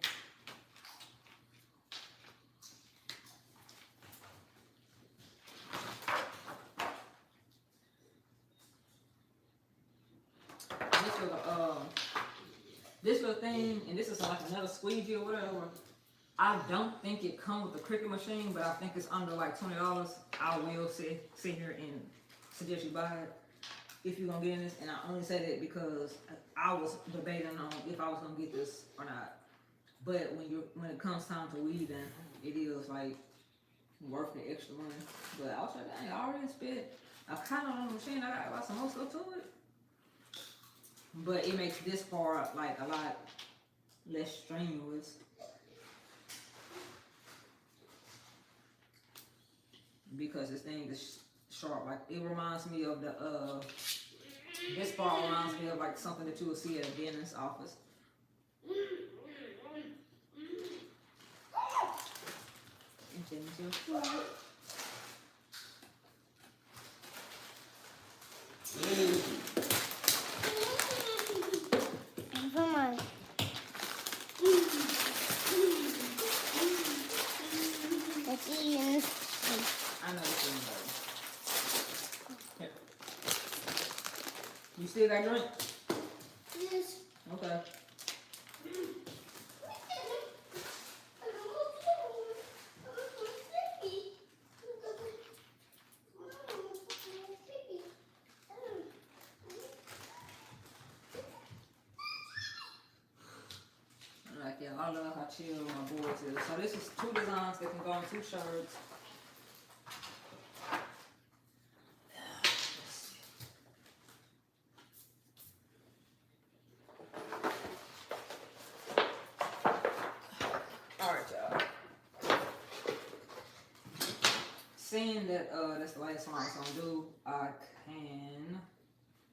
this little thing, and this is like another squeegee or whatever. I don't think it comes with the Cricut machine, but I think it's under like $20. I will sit here and suggest you buy it if you're gonna get in this. And I only say that because I was debating on if I was gonna get this or not. But when it comes time to weaving, it is like worth the extra money. But I was like, dang, I already spent a kind on the machine. I gotta buy some more stuff to it. But it makes this part like a lot less strenuous. Because this thing is sharp. Like it reminds me of the this part reminds me of like something that you would see at a dentist's office. And then Come on. Let's see you. I know it's in there. Here. You still got drink? this. Okay. Like, yeah, I love how chill my boys is. So this is 2 designs that can go on 2 shirts. Alright, y'all. Seeing that that's the last one I was gonna do, I can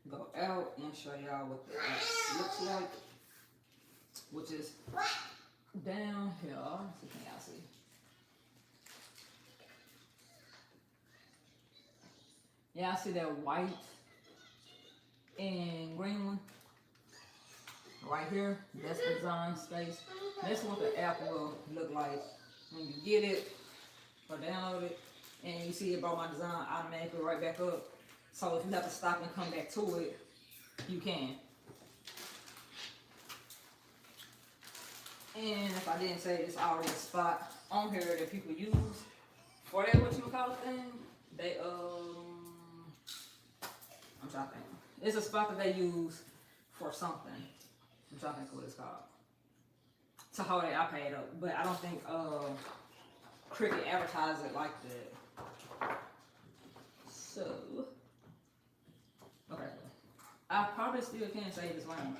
go out and show y'all what the app looks like, which is down here. So can y'all see? Y'all see that white and green one? Right here, that's the design space. That's what the app will look like when you get it or download it. And you see it brought my design automatically right back up. So if you have to stop and come back to it, you can. And if I didn't say, it's already a spot on here that people use for that whatchamacallit thing. They I'm trying to think. It's a spot that they use for something. I'm trying to think what it's called. To hold their iPad up. But I don't think Cricket advertised it like that. So okay. I probably still can't say this vinyl.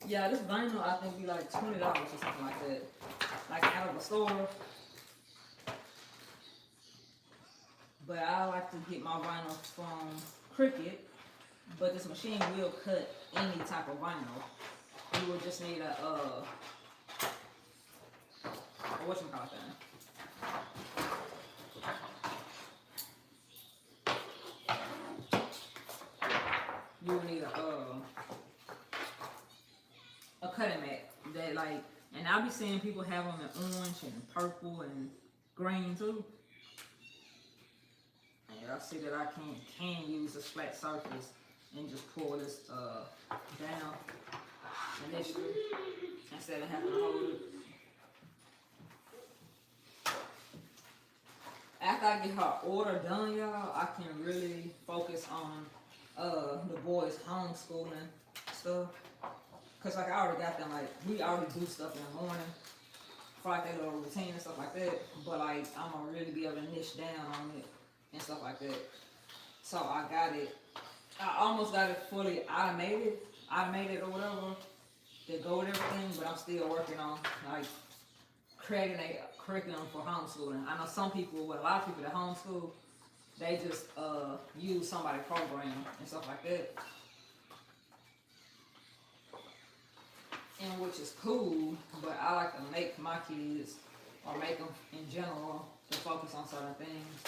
Yeah, this vinyl I think be like $20 or something like that. Like out of a store. But I like to get my vinyl from Cricket. But this machine will cut any type of vinyl. You will just need a whatchamacallit thing. You will need a cutting mat that like, and I'll be seeing people have them in orange and purple and green too. And I see that I can use a flat surface and just pull this down initially instead of having to hold it. After I get her order done, y'all, I can really focus on the boys' homeschooling stuff. Cause like I already got them, like we already do stuff in the morning for like their little routine and stuff like that. But like I'm gonna really be able to niche down on it and stuff like that. So I got it. I almost got it fully automated or whatever to go with everything. But I'm still working on like creating a curriculum for homeschooling. I know some people, a lot of people that homeschool, they just use somebody's program and stuff like that. And which is cool, but I like to make my kids, or make them in general, to focus on certain things.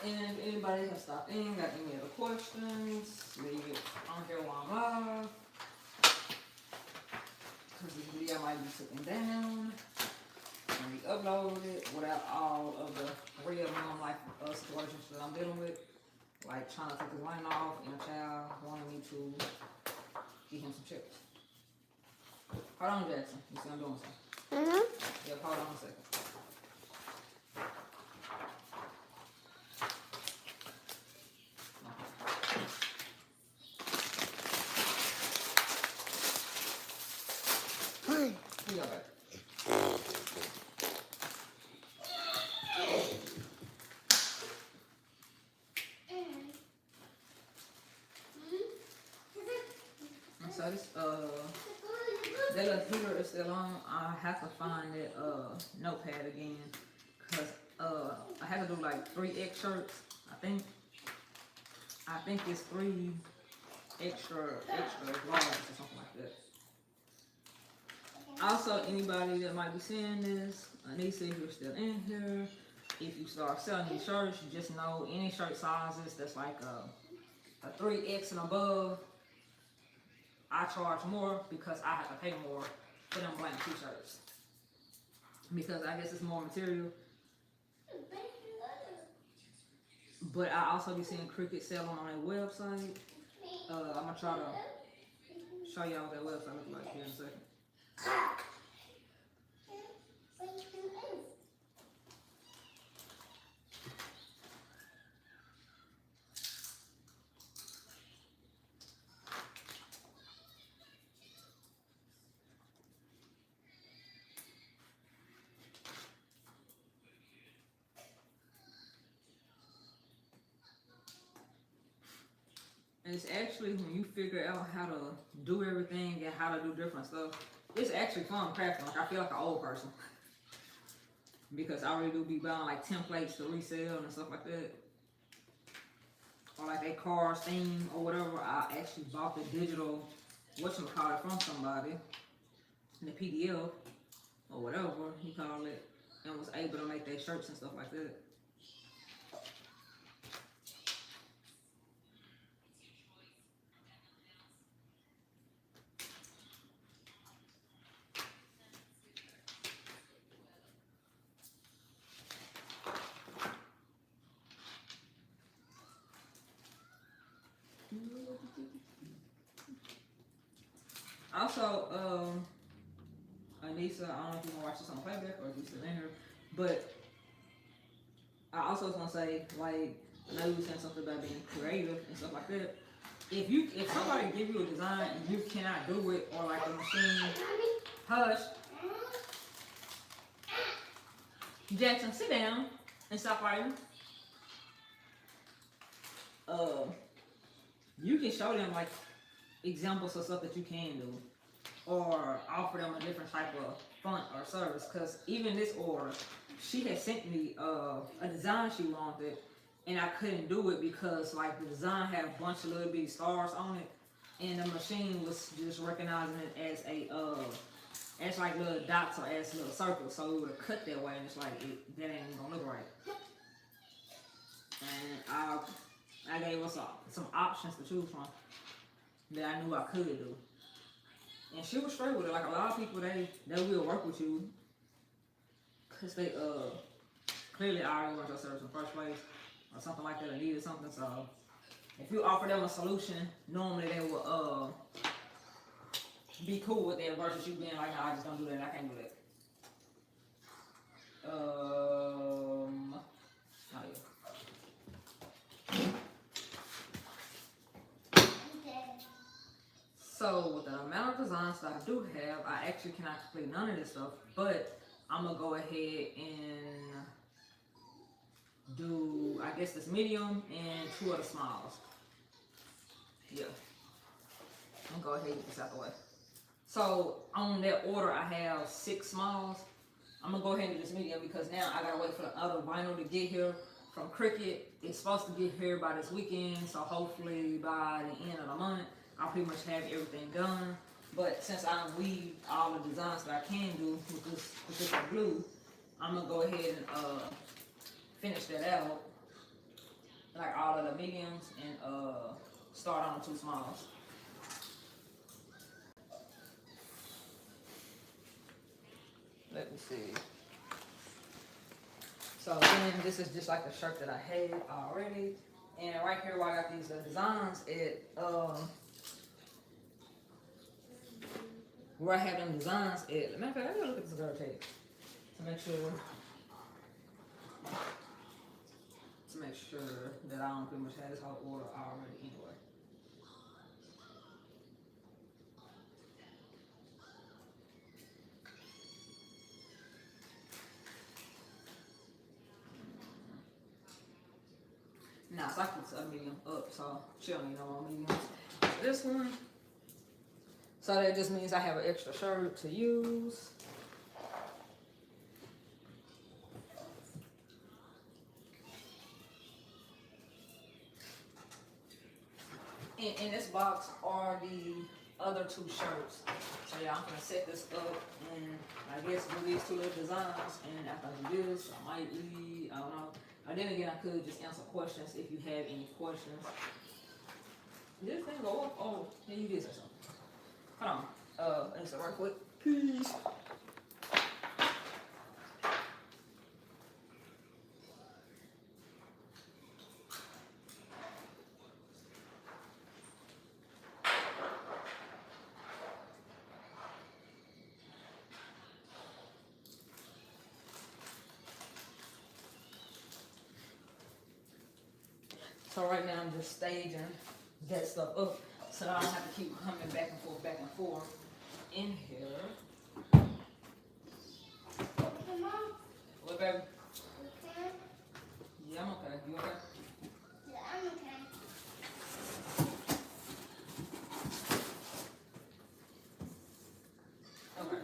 And if anybody has stopped in, got any other questions, leave it on here while I'm live. Because this video might be taken down and re-uploaded without all of the real normal life situations that I'm dealing with. Like trying to take his line off and a child wanting me to get him some chips. Hold on, Jackson. You see I'm doing something. Yeah, hold on a second. So this that little heater is still on. I have to find that notepad again, cause I had to do like 3 X shirts. I think it's 3 extra large or something like that. Also, anybody that might be seeing this, Anissa, if you're still in here, if you start selling these shirts, you just know any shirt sizes that's like a 3X and above, I charge more because I have to pay more for them blank t-shirts. Because I guess it's more material. But I also be seeing Cricut selling on their website. I'm gonna try to show y'all what that website looks like here in a second. And it's actually when you figure out how to do everything and how to do different stuff, it's actually fun crafting. Like I feel like an old person. Because I really do be buying like templates to resell and stuff like that. Or like that car's theme or whatever. I actually bought the digital, whatchamacallit, from somebody. In the PDF or whatever you call it. And was able to make their shirts and stuff like that. Also, Anissa, I don't know if you want to watch this on playback or if you're still in here, but I also was gonna say, like, I know you were saying something about being creative and stuff like that. If somebody give you a design and you cannot do it, or like a machine, hush, Jackson, sit down and stop fighting. You can show them like examples of stuff that you can do, or offer them a different type of font or service. Because even this order, she had sent me a design she wanted, and I couldn't do it because like the design had a bunch of little bitty stars on it, and the machine was just recognizing it as a as like little dots or as little circles, so it would have cut that way, and it's like that ain't gonna look right. And I gave us some options to choose from that I knew I could do. And she was straight with it. Like a lot of people, they will work with you because they clearly already want your service in the first place or something like that, or needed something. So if you offer them a solution, normally they will be cool with that versus you being like, no, I just don't do that, I can't do that. Oh yeah. So with the amount of designs that I do have, I actually cannot complete none of this stuff, but I'm gonna go ahead and do, I guess, this medium and 2 of the smalls. Yeah. I'm gonna go ahead and get this out the way. So on that order, I have 6 smalls. I'm gonna go ahead and do this medium because now I gotta wait for the other vinyl to get here from Cricut. It's supposed to get here by this weekend, so hopefully by the end of the month, I'll pretty much have everything done. But since I weave all the designs that I can do with this glue, I'm gonna go ahead and finish that out, like all of the mediums, and start on the 2 smalls. Let me see. So then this is just like the shirt that I had already, and right here where I got these designs, where I have them designs at. Matter of fact, I gotta look at this girl tape to make sure that I don't pretty much have this whole order already anyway. Nah, so I put a medium up, so she don't need no more mediums. This one. So that just means I have an extra shirt to use. in this box are the other 2 shirts. So yeah, I'm gonna set this up and I guess do these 2 little designs. And after I do this, I might leave. I don't know. And then again, I could just answer questions if you have any questions. Did this thing go up? Oh, yeah, you did say something. Hold on. Let me say right quick. Peace. So right now I'm just staging that stuff up so that I don't have to keep coming back and forth in here. Okay, Mom. What, baby? Okay. Yeah, I'm okay. You okay? Yeah, I'm okay. Okay.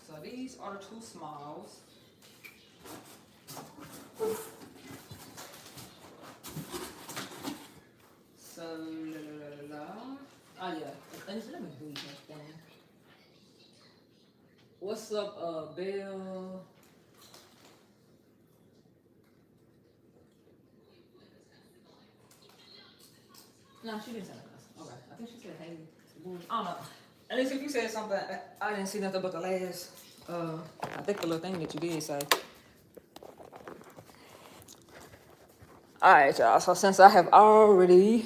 So these are the 2 smalls. So, oh yeah, let me do that thing. What's up, Bill? No, she didn't say nothing. Okay, I think she said hey. I don't know. At least if you said something, I didn't see nothing but the last, I think the little thing that you did say. Alright, y'all, so since I have already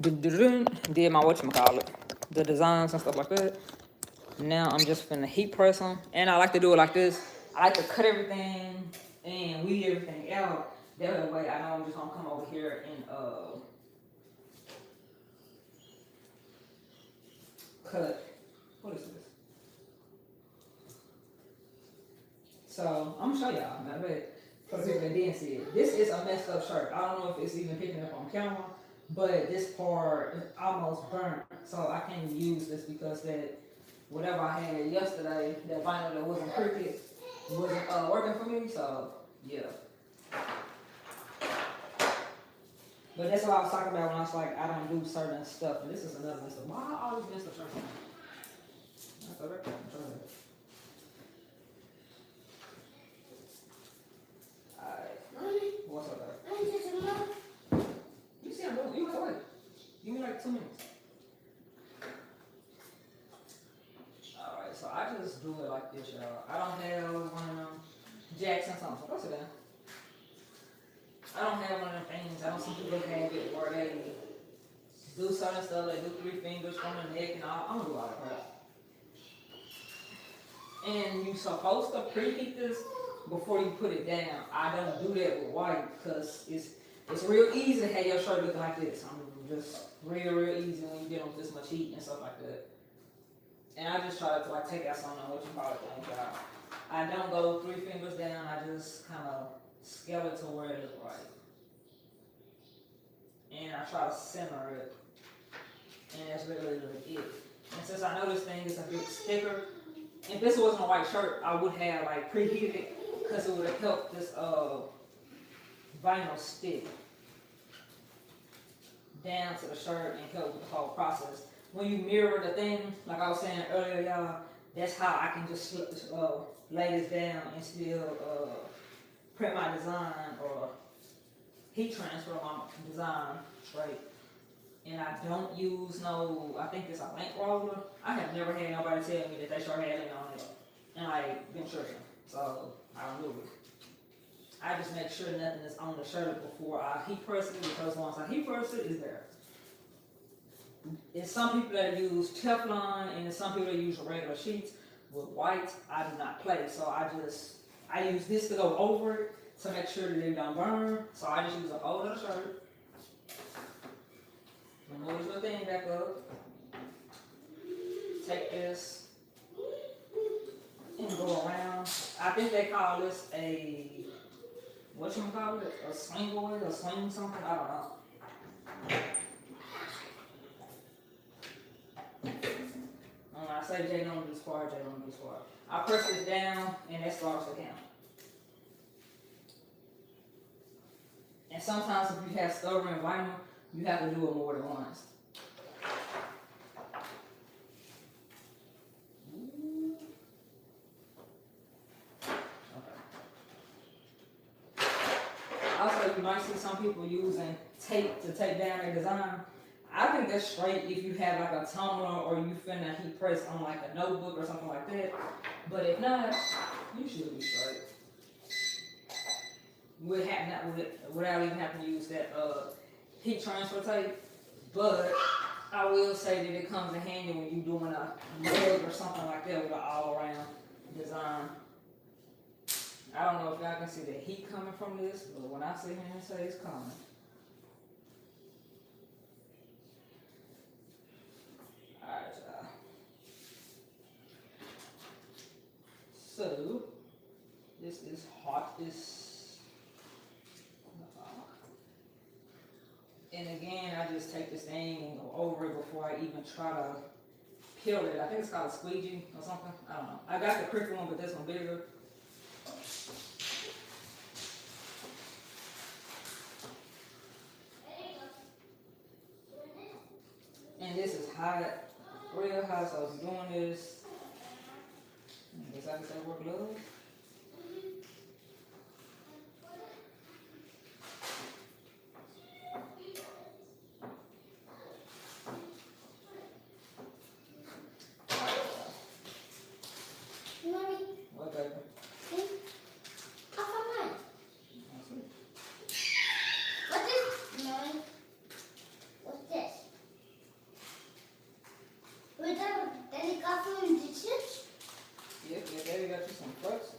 did my whatchamacallit, the designs and stuff like that, now I'm just finna heat press them. And I like to do it like this. I like to cut everything and weed everything out. That way I know I'm just gonna come over here and cut. What is this? So I'm gonna show y'all. Matter of fact, for the people that didn't see it, this is a messed up shirt. I don't know if it's even picking up on camera, but this part is almost burnt. So I can't use this because that whatever I had yesterday, that vinyl that wasn't crooked, wasn't working for me. So yeah. But that's what I was talking about when I was like, I don't do certain stuff. And this is another messed up. Why I always messed up shirts? That's all right. Alright. What's up, there? You see I'm doing it. You have to wait. Give me like 2 minutes. Alright, so I just do it like this, y'all. I don't have one of them Jackson songs. What's it down? I don't have one of them things. I don't see people have it where they do certain stuff. They do 3 fingers from the neck and all. I don't do all that crap. And you're supposed to preheat this before you put it down. I don't do that with white because it's real easy to have your shirt looking like this. I'm just real easy when you get on this much heat and stuff like that. And I just try to like take out some of what you call it things out. I don't go 3 fingers down. I just kind of scale it to where it looks right. And I try to center it. And that's really it. And since I know this thing is a bit thicker, if this wasn't a white shirt, I would have like preheated it because it would have helped this vinyl stick down to the shirt and help with the whole process. When you mirror the thing, like I was saying earlier, y'all, that's how I can just slip this, lay this down and still print my design or heat transfer my design straight. And I don't use no, I think it's a link roller. I have never had nobody tell me that they sure had lint on it. And like, been tripping. So, I don't do it. I just make sure nothing is on the shirt before I heat press it, because once I heat press it, it's there. It's some people that use Teflon, and it's some people that use regular sheets. With white, I do not play. So I use this to go over it to make sure that it don't burn. So I just use a whole other shirt. Move this little thing back up. Take this and go around. I think they call this a, whatchamacallit? A swing away, a swing something? I don't know. When I say Jay don't do squat, Jay don't do squat. I press it down and that starts the count. And sometimes if you have stubborn vinyl, you have to do it more than once. Also, you might see some people using tape to take down their design. I think that's straight if you have like a tumbler or you finna heat press on like a notebook or something like that. But if not, you should be straight. Without even having to use that heat transfer tape. But I will say that it comes in handy when you're doing a mug or something like that with an all-around design. I don't know if y'all can see the heat coming from this, but when I sit here and say it's coming. Alright, y'all. So, this is hot. And again, I just take this thing and go over it before I even try to peel it. I think it's called a squeegee or something. I don't know. I got the cricket one, but this one bigger. And this is hot, real hot, so I was doing this. I guess I can say wear gloves. Mommy, What, baby? see? I found mine. That's it. What's this? Mommy, what's this? Was that you got from the chips? Yep, yeah, baby got you some pretzels.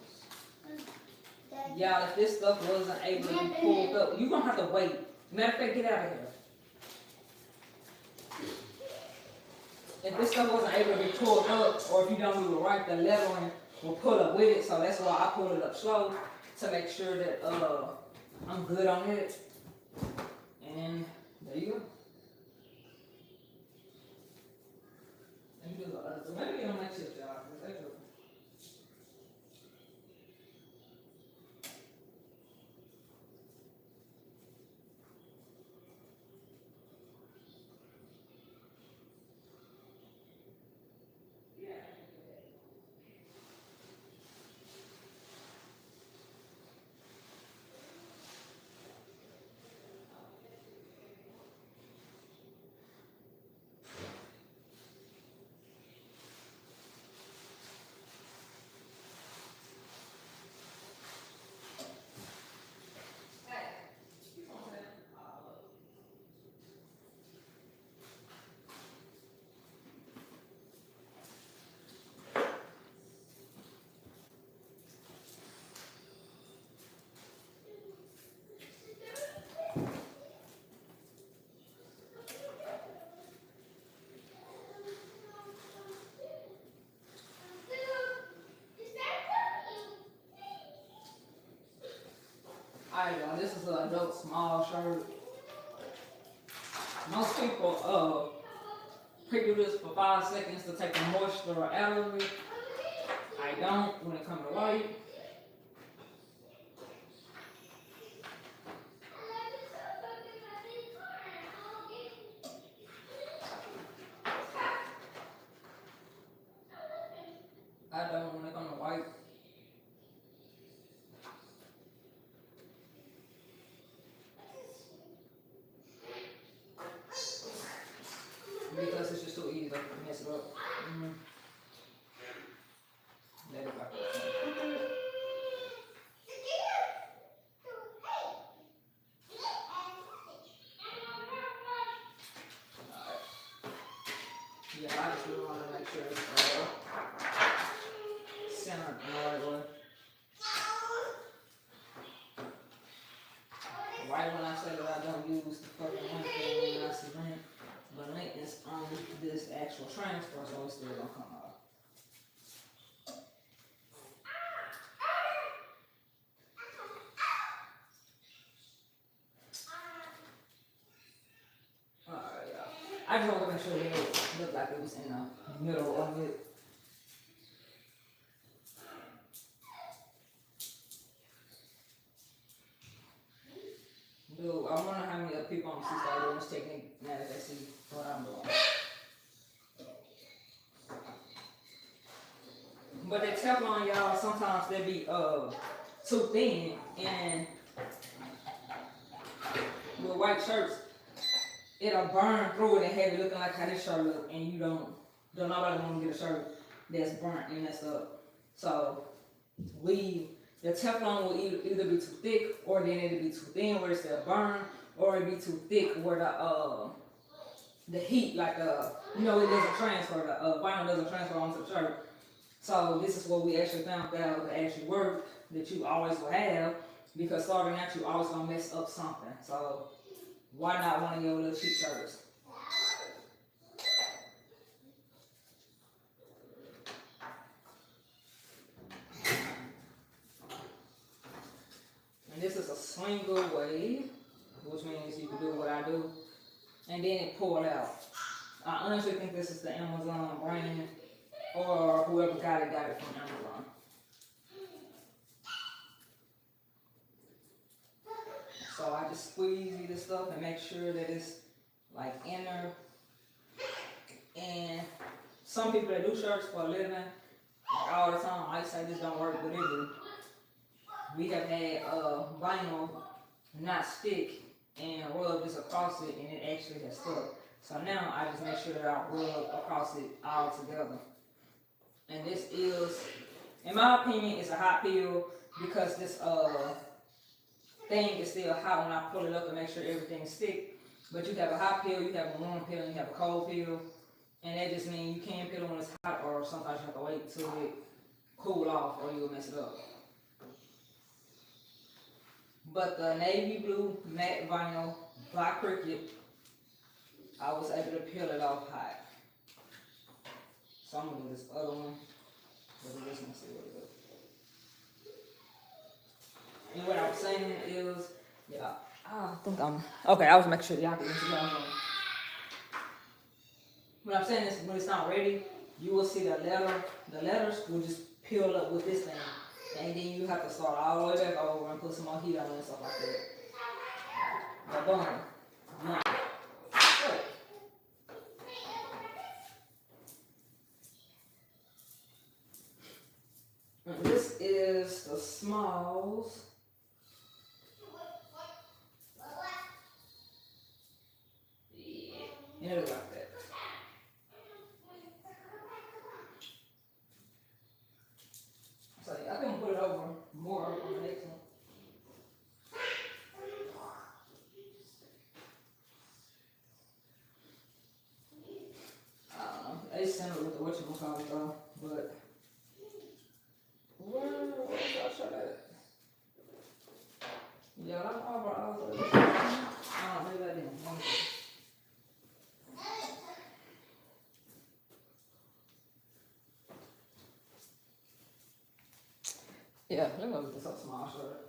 Daddy. Y'all, if this stuff wasn't able to be pulled up, you're gonna have to wait. Matter of fact, get out of here. If this stuff wasn't able to be pulled up, or if you don't do it right, the leveling will pull up with it. So that's why I pull it up slow to make sure that I'm good on it. And there you go. Let me do the other. Maybe on my chips, y'all. Alright, y'all, this is an adult small shirt. Most people pre-do this for 5 seconds to take the moisture out of it. I don't when it comes to white. I don't when it comes to white. Because it's just too easy to mess it up. Let it back up. Yeah, I just really want to make sure it's centered in the right way. Right when I say that I don't use the fucking link thing when I see link, the link is on this actual transfer, so it's still gonna come off. Alright, y'all. I just want to make sure it looked like it was in the middle of it. Do I wonder how many other people on the see start doing this technique now that they see what I'm doing. But that Teflon, y'all, sometimes they be too thin, and with white shirts, it'll burn through it and have it looking like how this shirt look, and you don't nobody want to get a shirt that's burnt and messed up. So the Teflon will either be too thick, or then it'll be too thin where it's still burn, or it'll be too thick where the heat, like it doesn't transfer, the vinyl doesn't transfer onto the shirt. So this is what we actually found out that actually work, that you always will have, because starting out you always gonna mess up something. So why not one of your little cheap shirts? And this is a single wave, which means you can do what I do, and then it pull out. I honestly think this is the Amazon brand, or whoever got it from Amazon. So I just squeeze this stuff and make sure that it's like inner. And some people that do shirts for a living, like all the time, I say this don't work, but it do. We have had vinyl not stick and rub this across it, and it actually has stuck. So now I just make sure that I rub across it all together. And this is, in my opinion, it's a hot peel, because this thing is still hot when I pull it up to make sure everything's stick. But you have a hot peel, you have a warm peel, and you have a cold peel. And that just means you can peel it when it's hot, or sometimes you have to wait till it cool off, or you'll mess it up. But the navy blue matte vinyl by Cricket, I was able to peel it off hot. So I'm gonna do this other one, but we're just gonna see what it does. And what I was saying is, yeah, I think okay. I was making sure y'all can see what I'm doing. What I'm saying is, when it's not ready, you will see the letters will just peel up with this thing, and then you have to start all the way back over and put some more heat on it and stuff like that. But boom, one. This is the smalls. Yeah, it'll like that. So yeah, I can put it over more on the next one. I don't know. They similar with the whatchamacallit though, but where I show that? Yeah, I'm over all of it. Maybe I didn't. Yeah, let me go get this up small shirt.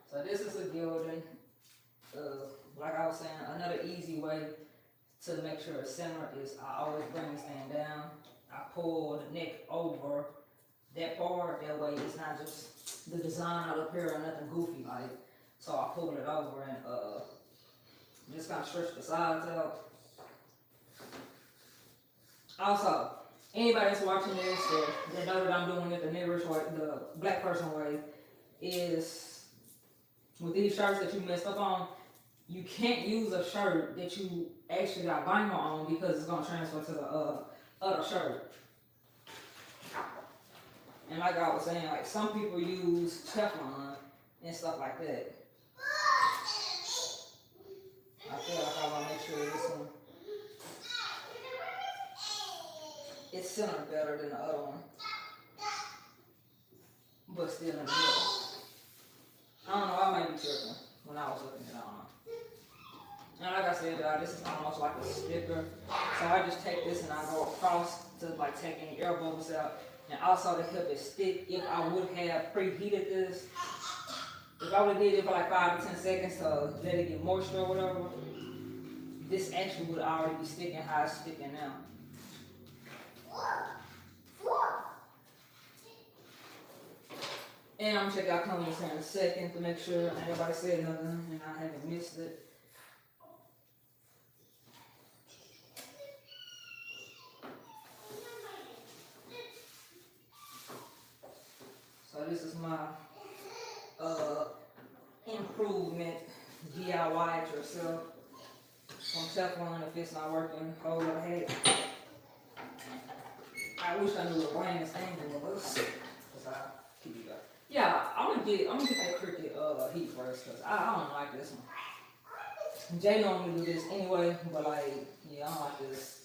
So this is a gilding. Like I was saying, another easy way to make sure it's centered is I always bring this thing down. I pull the neck over that part. That way it's not just the design out up here or nothing goofy like. So I pull it over and just kind of stretch the sides out. Also, anybody that's watching this that know that I'm doing it the niggerish way, the black person way, is with these shirts that you messed up on, you can't use a shirt that you actually got vinyl on, because it's gonna transfer to the other shirt. And like I was saying, like some people use Teflon and stuff like that. I feel like I wanna make sure this one it's centered better than the other one, but still in the middle. I don't know, I might be tripping when I was looking at it, I don't know. And like I said, this is almost like a sticker. So I just take this and I go across to like take any air bubbles out, And also to help it stick, if I would have preheated this, if I would have did it for like 5 to 10 seconds to let it get moisture or whatever, this actually would already be sticking how it's sticking now. And I'm gonna check out comments here in a second to make sure anybody said nothing and I haven't missed it. So this is my improvement DIY it yourself from Teflon. If it's not working, hold up head. I wish I knew what brand this thing was. Yeah, I'm gonna get that Cricket heat first because I don't like this one. Jay normally do this anyway, but like, yeah, I don't like this.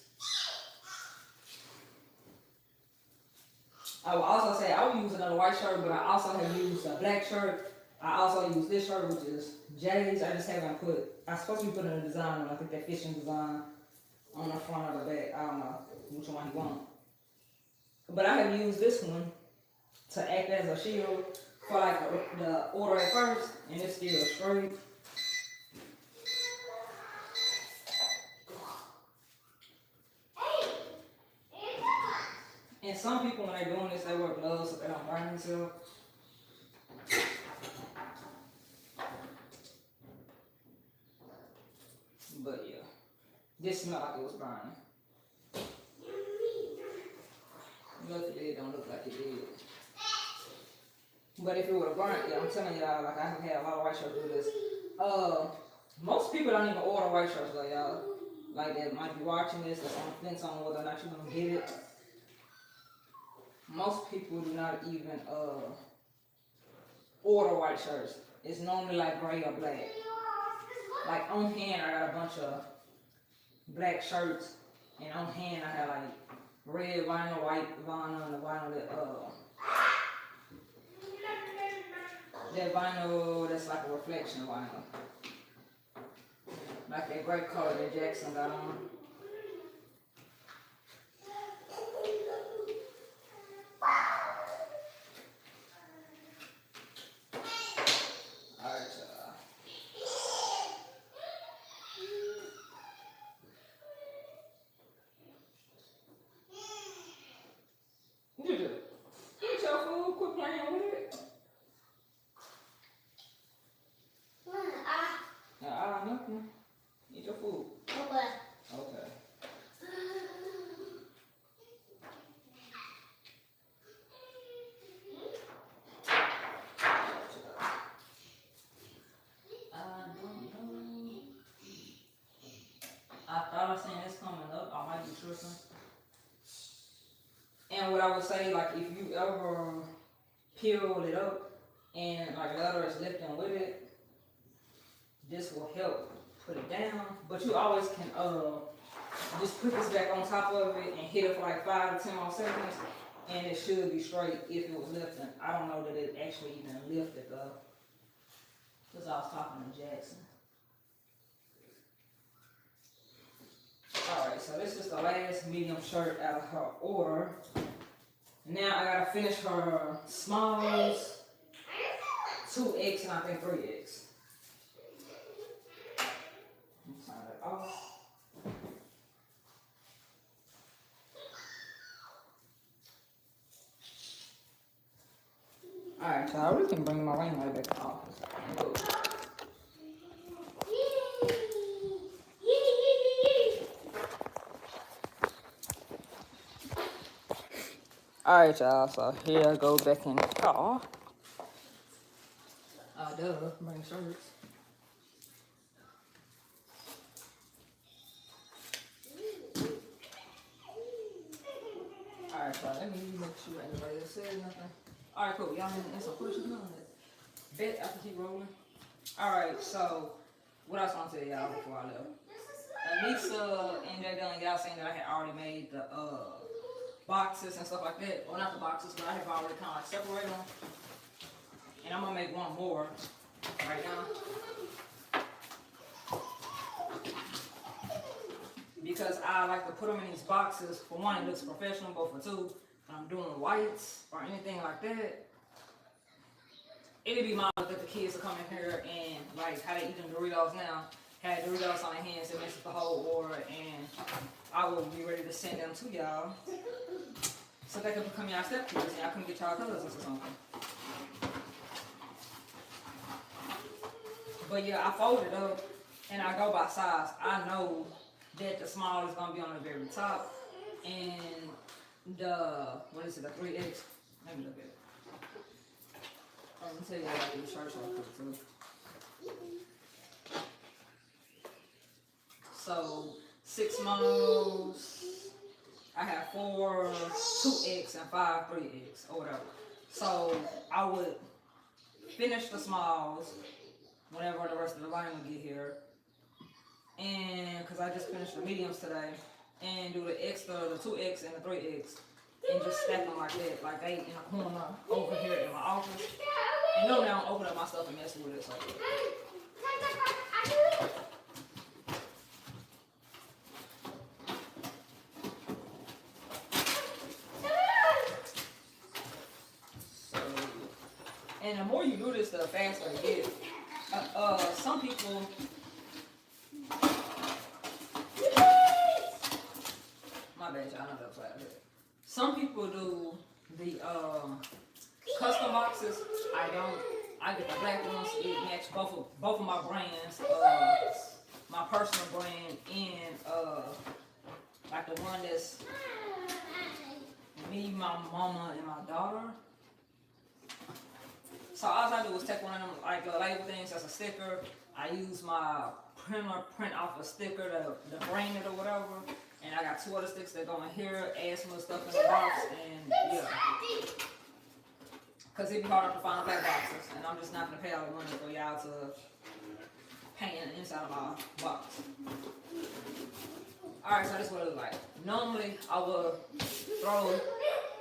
I will also say I would use another white shirt, but I also have used a black shirt. I also use this shirt, which is Jay's. I just haven't I'm supposed to be putting a design on, I think that fishing design on the front or the back. I don't know which one he wants. But I have used this one to act as a shield for like the order at first, and it's still straight. And some people, when they're doing this, they wear gloves so they don't burn themselves. But yeah, this smelled like it was burning. Luckily, it don't look like it did. But if it would have burnt, yeah, I'm telling y'all, like I have had a lot of white shirts do this. Most people don't even order white shirts, like y'all. Like that might be watching this, that's on the fence on whether or not you're gonna get it. Most people do not even order white shirts. It's normally like gray or black. Like on hand, I got a bunch of black shirts, and on hand I have like red vinyl, white vinyl, and the vinyl that vinyl that's like a reflection vinyl. Like that gray color that Jackson got on. Eat your food. Okay. Okay. I thought I seen this coming up. I might be tripping. And what I would say, like, if you ever peel it up and like leather is lifting with it, this will help put it down. But you always can just put this back on top of it and hit it for like 5 to 10 more seconds, and it should be straight if it was lifting. I don't know that it actually even lifted though, because I was talking to Jackson. Alright, so this is the last medium shirt out of her order. Now I gotta finish her smalls, 2X and I think 3X. Turn it off. Alright, so I really can bring my ring light back to the office. Alright, y'all, so here I go back in the car. Bring shirts. Alright, so let me make sure anybody else said nothing. Alright, cool. Y'all need to answer questions on that. Bet I can keep rolling. Alright, so what else I want to tell y'all before I left? Lisa and JJ, y'all saying that I had already made the boxes and stuff like that. Well, not the boxes, but I have already kind of like separated them. And I'm gonna make one more right now. Because I like to put them in these boxes. For one, it looks professional, but for two, when I'm doing whites or anything like that, it'd be my that the kids will come in here and like how they eating Doritos now, had Doritos on their hands and messes the whole order, and I will be ready to send them to y'all so they can become y'all stepkids and y'all can get y'all cousins or something. But yeah, I fold it up and I go by size. I know that the small is gonna be on the very top, and the what is it, the 3X? Let me look at it. Let me tell you about these shirts real quick too. So 6 smalls. I have 4 2X and 5 3X or whatever. So I would finish the smalls whenever the rest of the line will get here, and because I just finished the mediums today, and do the extra, the 2X and the 3X, and just stack them like that, like they in a corner over here in my office. And normally I don't open up my stuff and mess with it. So. And the more you do this, the faster it gets. Some people, my bad, y'all, know that was loud. Some people do the custom boxes. I don't. I get the black ones. It matches both of my brands, my personal brand and like the one that's me, my mama, and my daughter. So all I do is take one of them like label things as a sticker. I use my printer, print off a sticker to frame it or whatever. And I got 2 other sticks that go in here, add some other stuff in the box, and yeah. Because it'd be harder to find black boxes, and I'm just not going to pay all the money for y'all to paint the inside of my box. Alright, so this is what it looks like. Normally, I will throw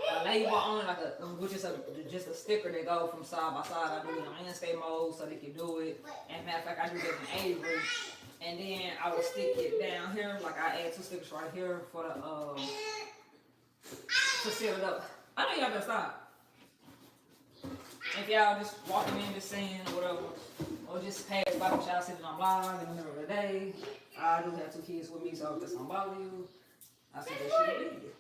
a label on it, like which is just a sticker that go from side by side. I do it in landscape mode so they can do it. And matter of fact, I do that in Avery. And then I will stick it down here, like I add 2 stickers right here for the to seal it up. I know y'all better stop. If y'all just walking in, just saying or whatever, or just pass by with y'all sitting on live in the middle of the day. I do have 2 kids with me, so if that's gonna bother you, I suggest you read it.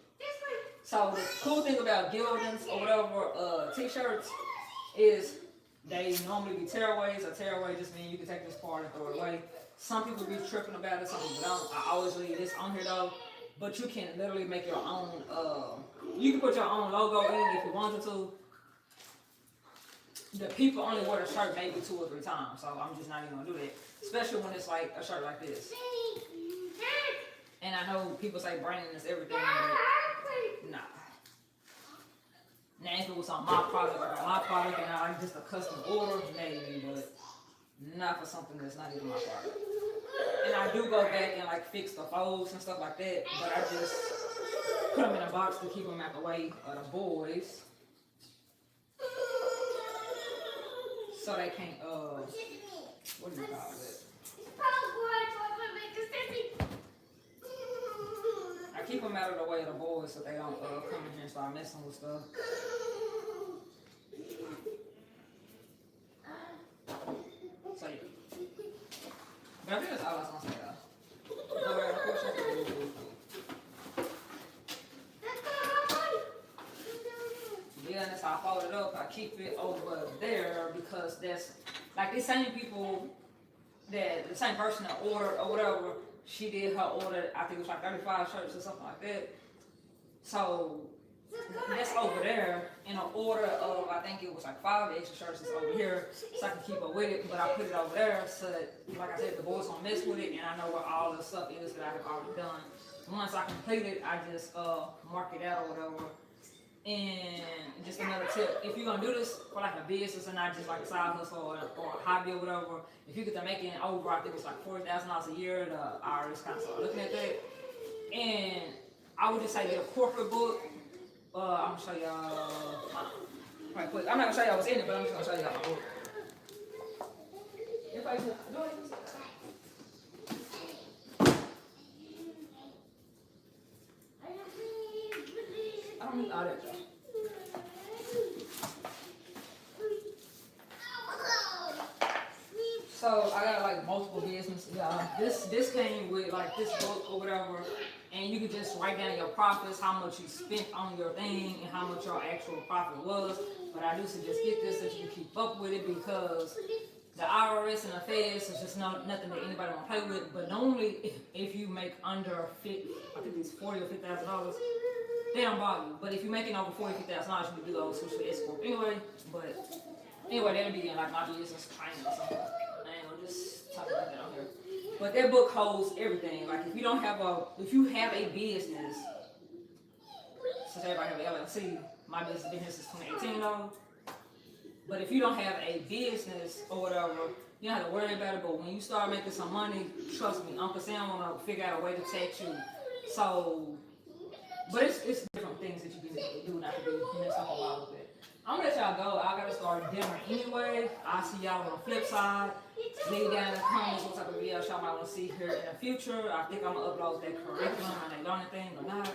So the cool thing about Gildan's or whatever t-shirts is they normally be tearaways. A tearaway just means you can take this part and throw it away. Some people be tripping about it, some people don't. I always leave this on here though, but you can literally make your own, you can put your own logo in if you wanted to. The people only wear the shirt maybe 2 or 3 times, so I'm just not even gonna do that. Especially when it's like a shirt like this. And I know people say branding is everything, but nah. Now if it was on my product and I like just a custom order, maybe, but not for something that's not even my product. And I do go back and like fix the folds and stuff like that, but I just put them in a box to keep them out the way of the boys. So they can't, what do you call it? I keep them out of the way of the boys so they don't come in here and start messing with stuff. So yeah. But I think that's all I was gonna say though. Nobody got a question? Yeah, and that's how I fold it up. I keep it over there because that's like the same people that the same person that ordered or whatever. She did her order. I think it was like 35 shirts or something like that. So that's over there in an order of I think it was like 5 extra shirts that's over here, so I can keep up with it. But I put it over there so that, like I said, the boys don't mess with it, and I know where all the stuff is that I have already done. Once I complete it, I just mark it out or whatever. And just another tip, if you're gonna do this for like a business and not just like a side hustle or a hobby or whatever, if you get to making over, I think it's like $40,000 a year, the IRS kind of start looking at that. And I would just say get a corporate book. I'm gonna show y'all right quick. I'm not gonna show y'all what's in it, but I'm just gonna show y'all my book. Everybody do it. I don't don't need all that, y'all. So I got like multiple businesses, y'all. This came with like this book or whatever, and you could just write down your profits, how much you spent on your thing, and how much your actual profit was. But I do suggest get this so you can keep up with it, because the IRS and the feds is just nothing that anybody want to play with. But normally, if you make under I think it's $40,000 or $50,000, they don't bother you. But if you're making over $40,000 or $50,000, you can do those switch to escort anyway. But anyway, that'll be in like my business training or something. I ain't gonna just talk about that on here. But that book holds everything. Like if you have a business, since everybody have an LLC, my business been here since 2018 though. But if you don't have a business or whatever, you don't have to worry about it. But when you start making some money, trust me, Uncle Sam wanna figure out a way to tax you. So, but it's different things that you can do, not to do. Let's talk about it. I'm gonna let y'all go. I gotta start dinner anyway. I'll see y'all on the flip side. Leave down in the comments what type of videos y'all might want to see here in the future. I think I'm gonna upload that curriculum and they learning thing or not.